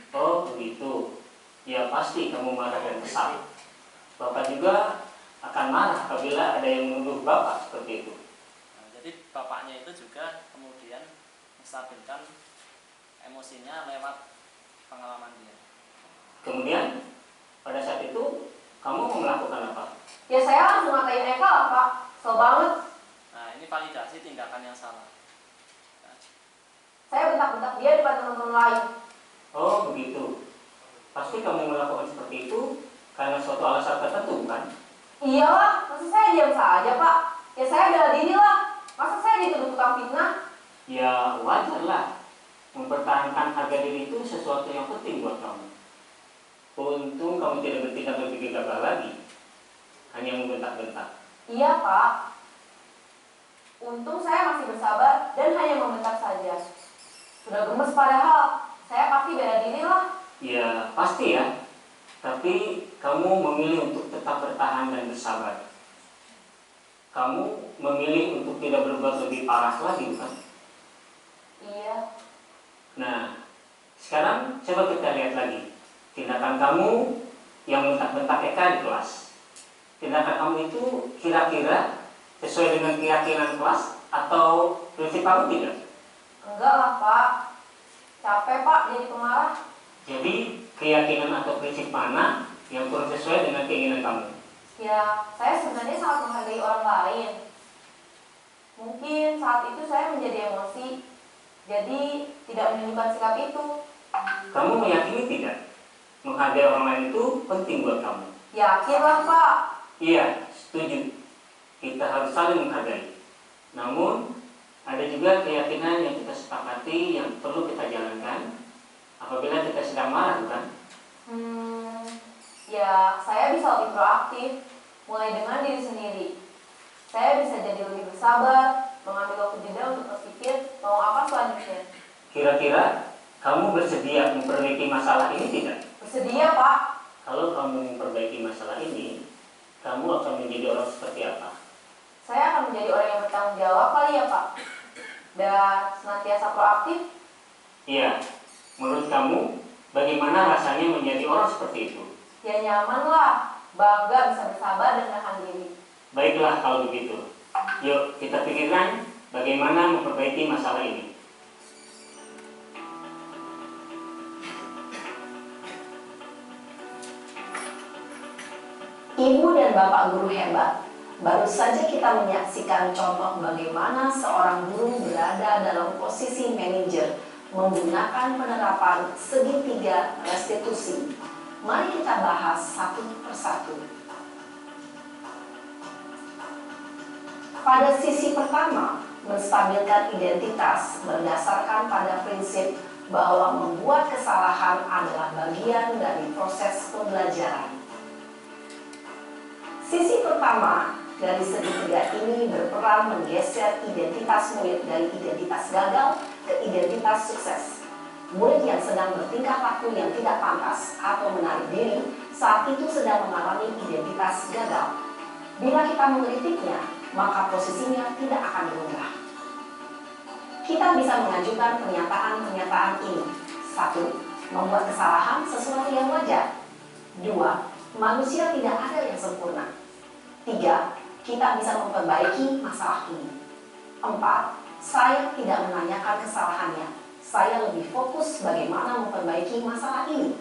Oh begitu. Ya pasti kamu marah dan kesal. Bapak juga akan marah apabila ada yang menuduh Bapak seperti itu. nah, jadi bapaknya itu juga kemudian menstabilkan emosinya lewat pengalaman dia. Kemudian pada saat itu kamu mau melakukan apa? Ya saya langsung ngatain Eka lah Pak. Kesel banget. Nah, ini validasi tindakan yang salah. Nah, Saya bentak-bentak dia di depan teman-teman lain. Oh begitu. Pasti kamu melakukan seperti itu karena suatu alasan tertentu kan? Iyalah, masa saya diam saja Pak? Ya saya bela diri lah. Masa saya dituduh tukang fitnah? Ya wajarlah. Mempertahankan harga diri itu sesuatu yang penting buat kamu. Untung kamu tidak bertindak lebih gegabah lagi, hanya membentak-bentak. Iya Pak. Untung saya masih bersabar dan hanya membentak saja. Sudah gemes padahal. Saya pasti bela diri lah. Ya pasti ya. Tapi kamu memilih untuk tetap bertahan dan bersabar. Kamu memilih untuk tidak berbuat lebih parah lagi, bukan? Iya. Nah, sekarang coba kita lihat lagi tindakan kamu yang bentak-bentak Eka di kelas. Tindakan kamu itu kira-kira sesuai dengan keyakinan kelas atau prinsip kamu tidak? Enggak lah Pak. Capek Pak jadi pemarah. Jadi keyakinan atau prinsip mana yang kurang sesuai dengan keinginan kamu? Ya, saya sebenarnya sangat menghargai orang lain. Mungkin saat itu saya menjadi emosi. Jadi tidak menunjukkan sikap itu. Kamu meyakini tidak? Menghargai orang lain itu penting buat kamu. Yakin lah Pak. Iya, setuju. Kita harus saling menghargai. Namun, ada juga keyakinan yang kita sepakati yang perlu kita jalankan apabila kita sedang marah, bukan? Ya saya bisa lebih proaktif. Mulai dengan diri sendiri. Saya bisa jadi lebih bersabar, mengambil waktu jeda untuk berpikir mau apa selanjutnya. Kira-kira kamu bersedia memperbaiki masalah ini tidak? Bersedia Pak. Kalau kamu memperbaiki masalah ini, kamu akan menjadi orang seperti apa? Saya akan menjadi orang yang bertanggung jawab kali ya Pak. Dan senantiasa proaktif. Iya, menurut kamu bagaimana rasanya menjadi orang seperti itu? Ya nyaman lah. Bangga bisa bersabar dan menahan diri. Baiklah kalau begitu. Yuk kita pikirkan bagaimana memperbaiki masalah ini. Ibu dan Bapak guru hebat, baru saja kita menyaksikan contoh bagaimana seorang guru berada dalam posisi manajer menggunakan penerapan segitiga restitusi. Mari kita bahas satu persatu. Pada sisi pertama, menstabilkan identitas berdasarkan pada prinsip bahwa membuat kesalahan adalah bagian dari proses pembelajaran. Sisi pertama dari segitiga ini berperan menggeser identitas murid dari identitas gagal ke identitas sukses. Murid yang sedang bertingkah laku yang tidak pantas atau menarik diri saat itu sedang mengalami identitas gagal. Bila kita mengkritiknya, maka posisinya tidak akan berubah. Kita bisa mengajukan pernyataan-pernyataan ini. 1. Membuat kesalahan sesuatu yang wajar. 2. Manusia tidak ada yang sempurna. 3. Kita bisa memperbaiki masalah ini. 4. Saya tidak menanyakan kesalahannya. Saya lebih fokus bagaimana memperbaiki masalah ini.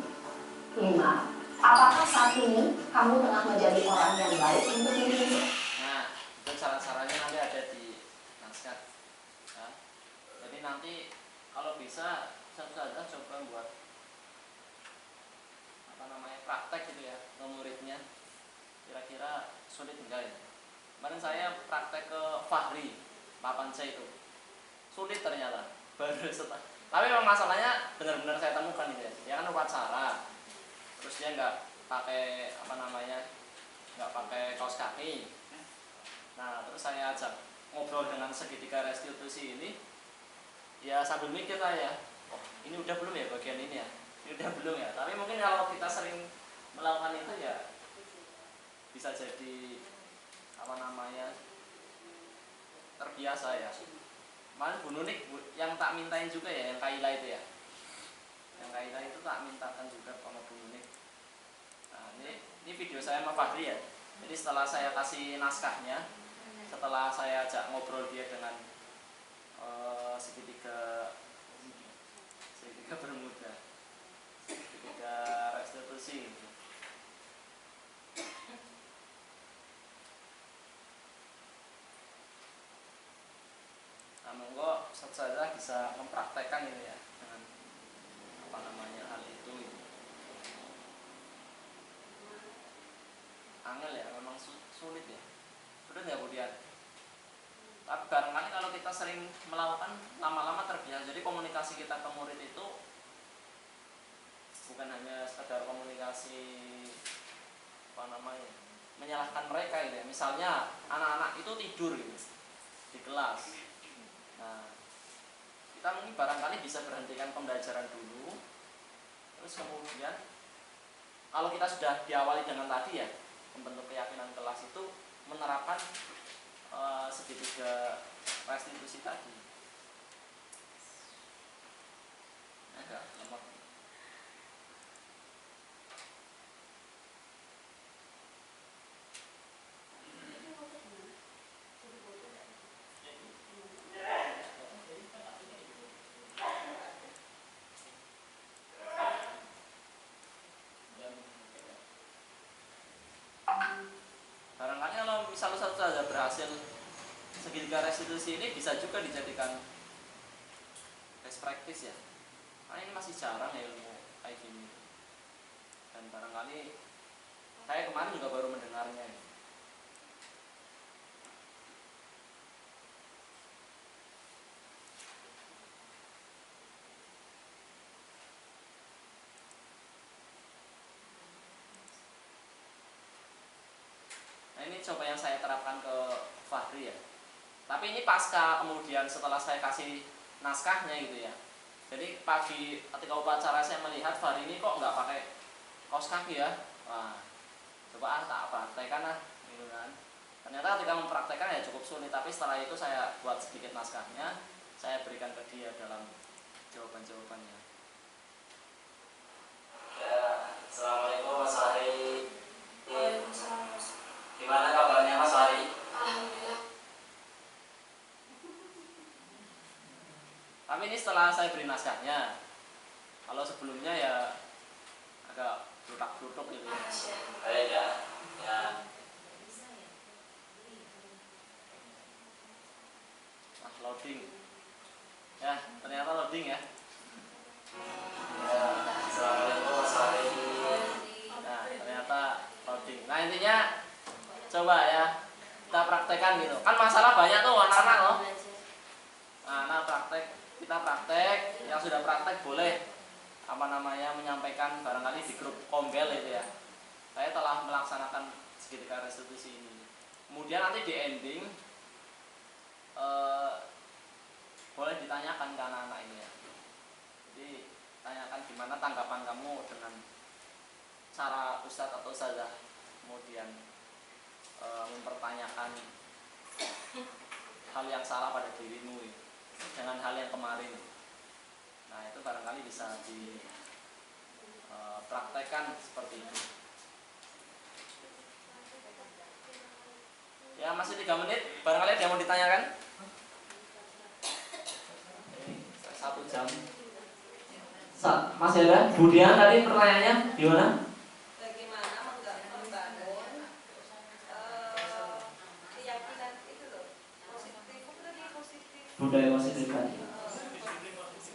5. Apakah saat ini kamu tengah menjadi orang yang baik untuk dirimu? nah, itu saran-sarannya nanti ada di naskah. Ya. Jadi nanti kalau bisa saja coba buat praktek gitu ya ke muridnya. Kira-kira sulit enggak ya? Kemarin saya praktek ke Fahri 8C itu sulit ternyata baru setelah. Tapi memang masalahnya benar-benar saya temukan gitu ya. Dia kan upacara, terus dia nggak pakai nggak pakai kaos kaki. Nah terus saya ajak ngobrol dengan segitiga restitusi ini, ya sambil mikir saya, oh ini udah belum ya bagian ini ya, ini udah belum ya. Tapi mungkin kalau kita sering melakukan itu ya bisa bisa jadi apa namanya terbiasa ya. Kemarin Bu Nunik yang tak mintain juga ya, yang Kaila itu ya, yang Kaila itu tak mintakan juga sama Bu Nunik. Nah, ini video saya sama Fahri ya. Jadi setelah saya kasih naskahnya, setelah saya ajak ngobrol dia dengan segitiga bermuda, segitiga restitusi gitu. Nah, monggo Ustaz Saza bisa mempraktekkan ini ya dengan apa namanya hal itu gitu. Angel ya, memang sulit ya. Sulit ya Bu Dian? Tapi barangkali kalau kita sering melakukan, lama-lama terbiasa. Jadi komunikasi kita ke murid itu bukan hanya sekedar komunikasi apa namanya menyalahkan mereka gitu ya. Misalnya anak-anak itu tidur gitu di kelas. Nah, kita mungkin barangkali bisa berhentikan pembelajaran dulu. Terus kemudian kalau kita sudah diawali dengan tadi ya, membentuk keyakinan kelas itu menerapkan segitiga restitusi tadi. Agak lemot. Barangkali kalau misalnya satu saja berhasil segitiga restitusi ini bisa juga dijadikan best practice ya. Karena ini masih jarang ya ilmu kayak gini. Dan barangkali saya kemarin juga baru mendengarnya ya. Nah, ini coba yang saya terapkan ke Fahri ya. Tapi ini pasca kemudian setelah saya kasih naskahnya gitu ya. Jadi pagi ketika upacara saya melihat Fahri ini kok nggak pakai kaos kaki ya. Wah, coba tak praktekkan lah gitu kan. Ternyata ketika mempraktekkan ya cukup sulit. Tapi setelah itu saya buat sedikit naskahnya, saya berikan ke dia dalam jawaban-jawabannya. Ya, Assalamualaikum Mas Fahri. Gimana kabarnya Mas Fahri? Alhamdulillah. Tapi ini setelah saya beri naskahnya. Kalau sebelumnya ya agak bludak-bluduk gitu. Baik ya. Ya. Nah, loading. Ya, ternyata loading ya. Ya, Assalamualaikum Mas Fahri. Nah, ternyata loading. Nah, intinya coba ya kita praktekkan gitu. Kan masalah banyak tuh anak-anak loh. Nah, kita praktek, yang sudah praktek boleh apa namanya menyampaikan barangkali di grup Kombel itu ya. Saya telah melaksanakan segitiga restitusi ini. Kemudian nanti di ending boleh ditanyakan ke anak-anak ini ya. Jadi tanyakan gimana tanggapan kamu dengan cara Ustadz atau Ustazah kemudian mempertanyakan hal yang salah pada dirimu ya, dengan hal yang kemarin. Nah, itu barangkali bisa dipraktekkan seperti itu. Ya, masih 3 menit. Barangkali ada yang mau ditanyakan? 1 jam. Masih ada? Budian tadi pertanyaannya gimana? Budaya positif tadi.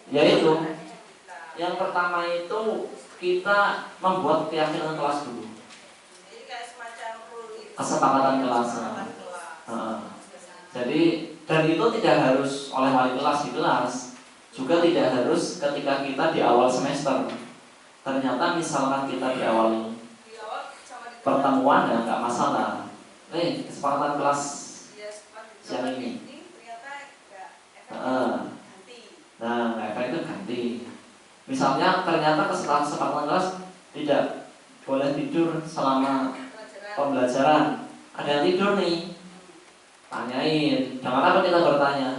Yaitu yang pertama itu kita membuat keyakinan kelas dulu. Jadi kayak semacam Kesepakatan kelas. Jadi dan itu tidak harus oleh wali kelas di kelas, juga tidak harus ketika kita di awal semester. Ternyata misalkan kita di awal pertemuan ya nggak masalah. Kesepakatan kelas yang ini. Nah, efek itu ganti. Misalnya ternyata kesepakatan kelas tidak boleh tidur selama pembelajaran. Ada yang tidur nih, tanyain. Jangan apa kita bertanya.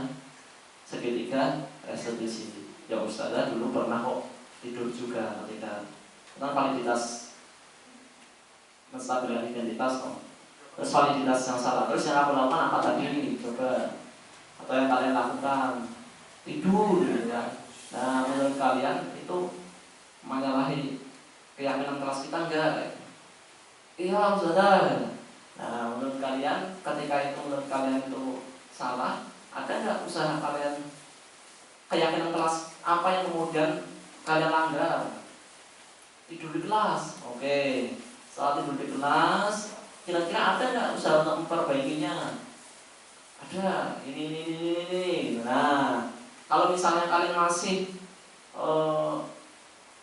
Segitiga restitusi. Ya Ustazah dulu pernah kok tidur juga ketika tentang validitas menstabilkan identitas kok. Terus validitas yang salah. Terus yang aku lakukan apa tadi? Coba. Atau yang kalian lakukan tidur gitu kan. Nah menurut kalian itu menyalahi keyakinan kelas kita enggak? Iya Ustazah. Nah menurut kalian ketika itu menurut kalian itu salah, ada nggak usaha kalian keyakinan kelas apa yang kemudian kalian langgar? Tidur di kelas, oke. Saat tidur di kelas, kira-kira ada nggak usaha untuk memperbaikinya? Ada, ini. Nah, kalau misalnya kalian masih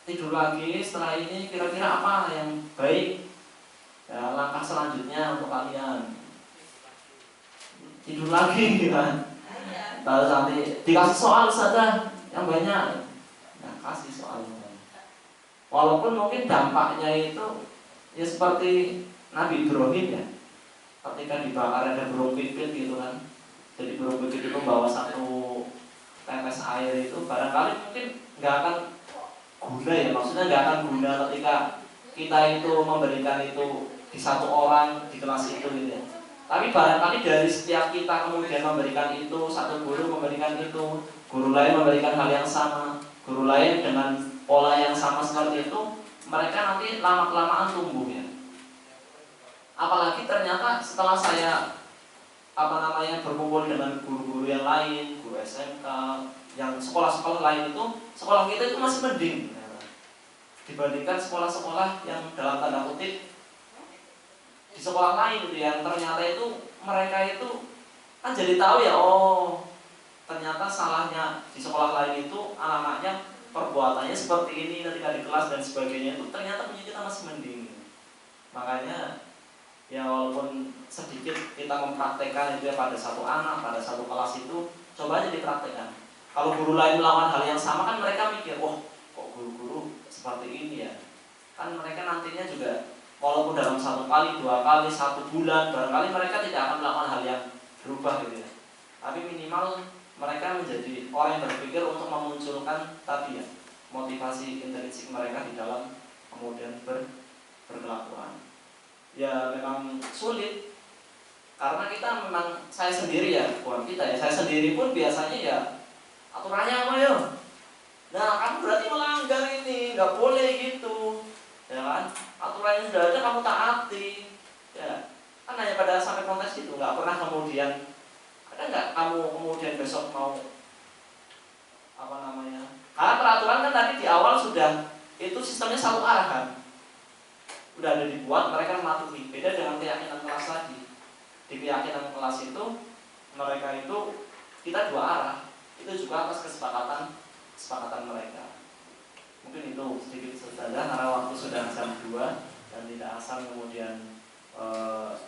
tidur lagi setelah ini, kira-kira apa yang baik? Ya, langkah selanjutnya untuk kalian tidur lagi kan? Terus nanti dikasih soal saja yang banyak. Nah, kasih soal yang banyak. Walaupun mungkin dampaknya itu ya seperti Nabi Ibrahim ya. Ketika dibakar ada burung pipit gitu kan. Jadi burung pipit itu bawa satu tetes air itu barangkali mungkin nggak akan guna ya, maksudnya nggak akan guna ketika kita itu memberikan itu di satu orang di kelas itu gitu ya. Tapi barangkali dari setiap kita kemudian memberikan itu, satu guru memberikan itu, guru lain memberikan hal yang sama, guru lain dengan pola yang sama seperti itu, mereka nanti lama-kelamaan tumbuh ya. Apalagi ternyata setelah saya berkumpul dengan guru-guru yang lain, guru SMK, yang sekolah-sekolah lain itu, sekolah kita itu masih mending dibandingkan sekolah-sekolah yang dalam tanda kutip di sekolah lain itu yang ternyata itu mereka itu kan jadi tahu ya, oh ternyata salahnya di sekolah lain itu anak-anaknya perbuatannya seperti ini ketika di kelas dan sebagainya, itu ternyata punya kita masih mending. Makanya ya walaupun sedikit kita mempraktekkan itu ya pada satu anak, pada satu kelas itu, coba aja dipraktekkan. Kalau guru lain melakukan hal yang sama kan mereka mikir, wah kok guru-guru seperti ini ya. Kan mereka nantinya juga walaupun dalam satu kali, dua kali, satu bulan, barangkali mereka tidak akan melakukan hal yang berubah gitu ya. Tapi minimal mereka menjadi orang yang berpikir untuk memunculkan tadi ya, motivasi intrinsik mereka di dalam kemudian berkelakuan. Ya memang sulit karena kita memang, saya sendiri ya, bukan kita ya, saya sendiri pun biasanya ya aturannya apa ya? Nah kamu berarti melanggar ini, nggak boleh gitu, ya kan? Aturannya sudah ada kamu taati, ya kan hanya pada sampai kontes itu, nggak pernah kemudian ada nggak kamu kemudian besok mau karena peraturan kan tadi di awal sudah itu sistemnya satu arah kan. Udah ada dibuat, mereka mematuhi. Beda dengan keyakinan kelas lagi. Di keyakinan kelas itu mereka itu kita dua arah. Itu juga atas kesepakatan mereka. Mungkin itu sedikit saja karena waktu sudah jam 2 dan tidak asal kemudian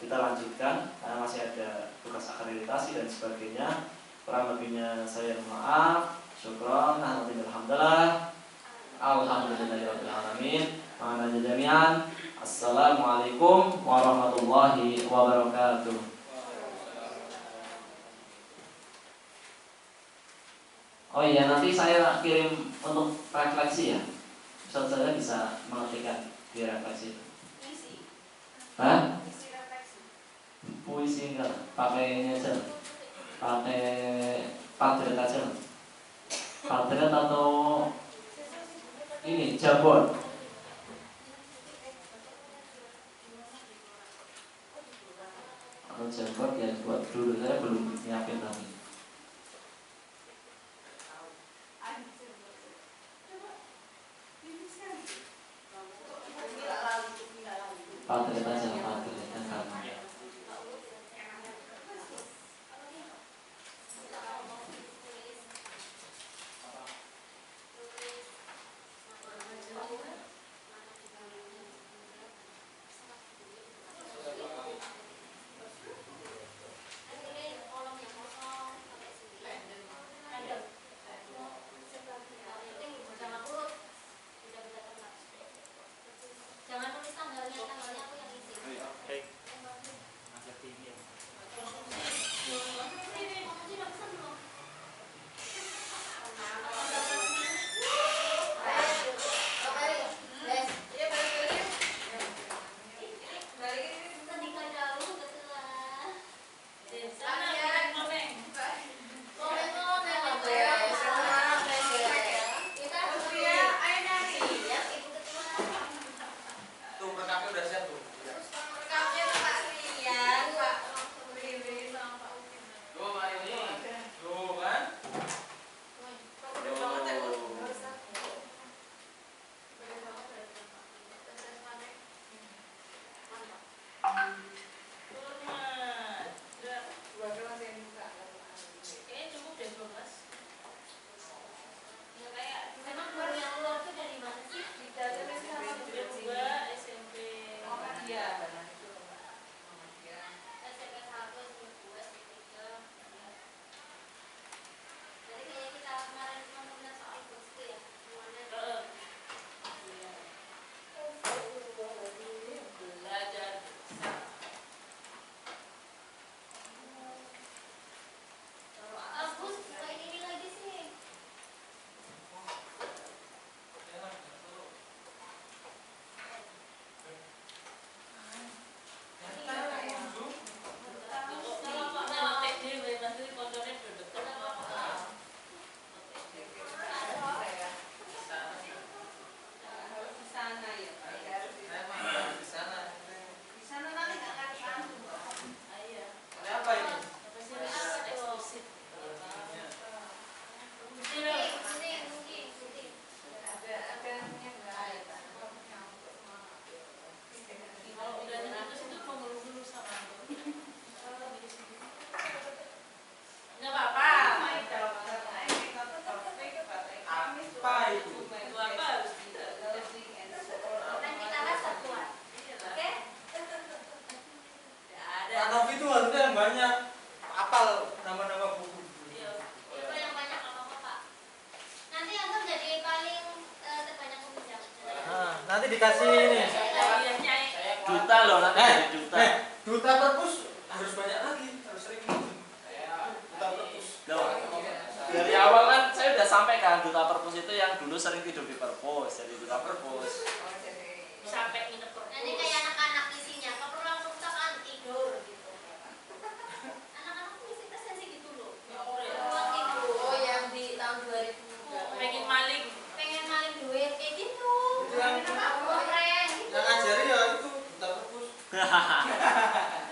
kita lanjutkan karena masih ada tugas akreditasi dan sebagainya. Kurang lebihnya saya maaf. Syukron, alhamdulillah. Alhamdulillahirabbil alamin. Ma'ana jami'an. Assalamualaikum warahmatullahi wabarakatuh. Oh iya, nanti saya kirim untuk refleksi ya. Ustaz saya bisa mengetikkan di refleksi itu. Hah? Puisi enggak? Pakainya aja. Pakai padret aja. Padret atau ini jabon. Jabot ya buat dulu, saya belum nyiapin lagi. Padret aja, padret kan. Jangan tulis tanggalnya aku yang isi. Iya, benar itu Muhammadiyah. SMP 1, SMP 2, SMP 3. Jadi kayak kita kemarin cuma ngomongin soal bos itu ya. Semuanya. Iya. Belajar bersama. Bos, bukain ini lagi sih. Harus di sana ya, Pak. Saya mah di sana. Di sana nanti nggak akan langsung. Ada apa ini? Gunting. Ada yang nggak ya, Pak. Kalau udah diputus itu mau ngelulu sama nggak apa-apa. Apa itu? Itu apa harus Nanti kita bahas satuan. Oke? Pak Novi itu harusnya yang banyak apal nama-nama buku. Itu yang banyak apa Pak? Nanti yang jadi paling terbanyak peminjam. Nah, nanti dikasih ini. Duta loh, nanti jadi duta. Duta perpus harus banyak lagi, harus sering. Duta perpus. Loh, dari awal kan saya udah sampaikan duta perpus itu yang dulu sering tidur di perpus, jadi duta perpus. sampai nginep perpus. Nanti kayak anak-anak isinya, kalau perlu langsung kan tidur gitu. Anak-anak mesti sensi gitu loh. Ruang tidur. Oh, yang di tahun 2000. Pengen maling. Pengen maling duit kayak gitu. Itu yang Keren gitu. yang ngajari ya itu duta perpus.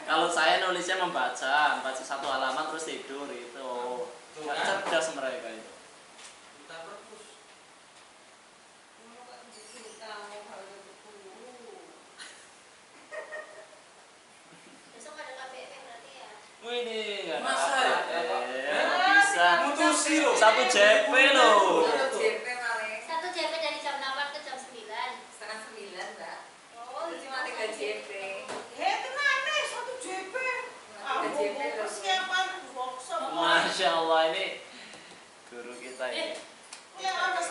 Kalau saya nulisnya membaca satu halaman terus tidur itu. Nggak cerdas mereka itu. Duta perpus. Besok ada KBP berarti ya. Wih ini nggak ada Masa ya? bisa. Mutusi loh. Satu JP loh. JP paling Satu JP dari jam 8 ke jam 9. setengah 9, Mbak. Oh, Itu cuma 3 JP. Kenapa satu JP? Tiga JP loh. Persiapan workshop. Masya Allah ini guru kita ini. Yang ada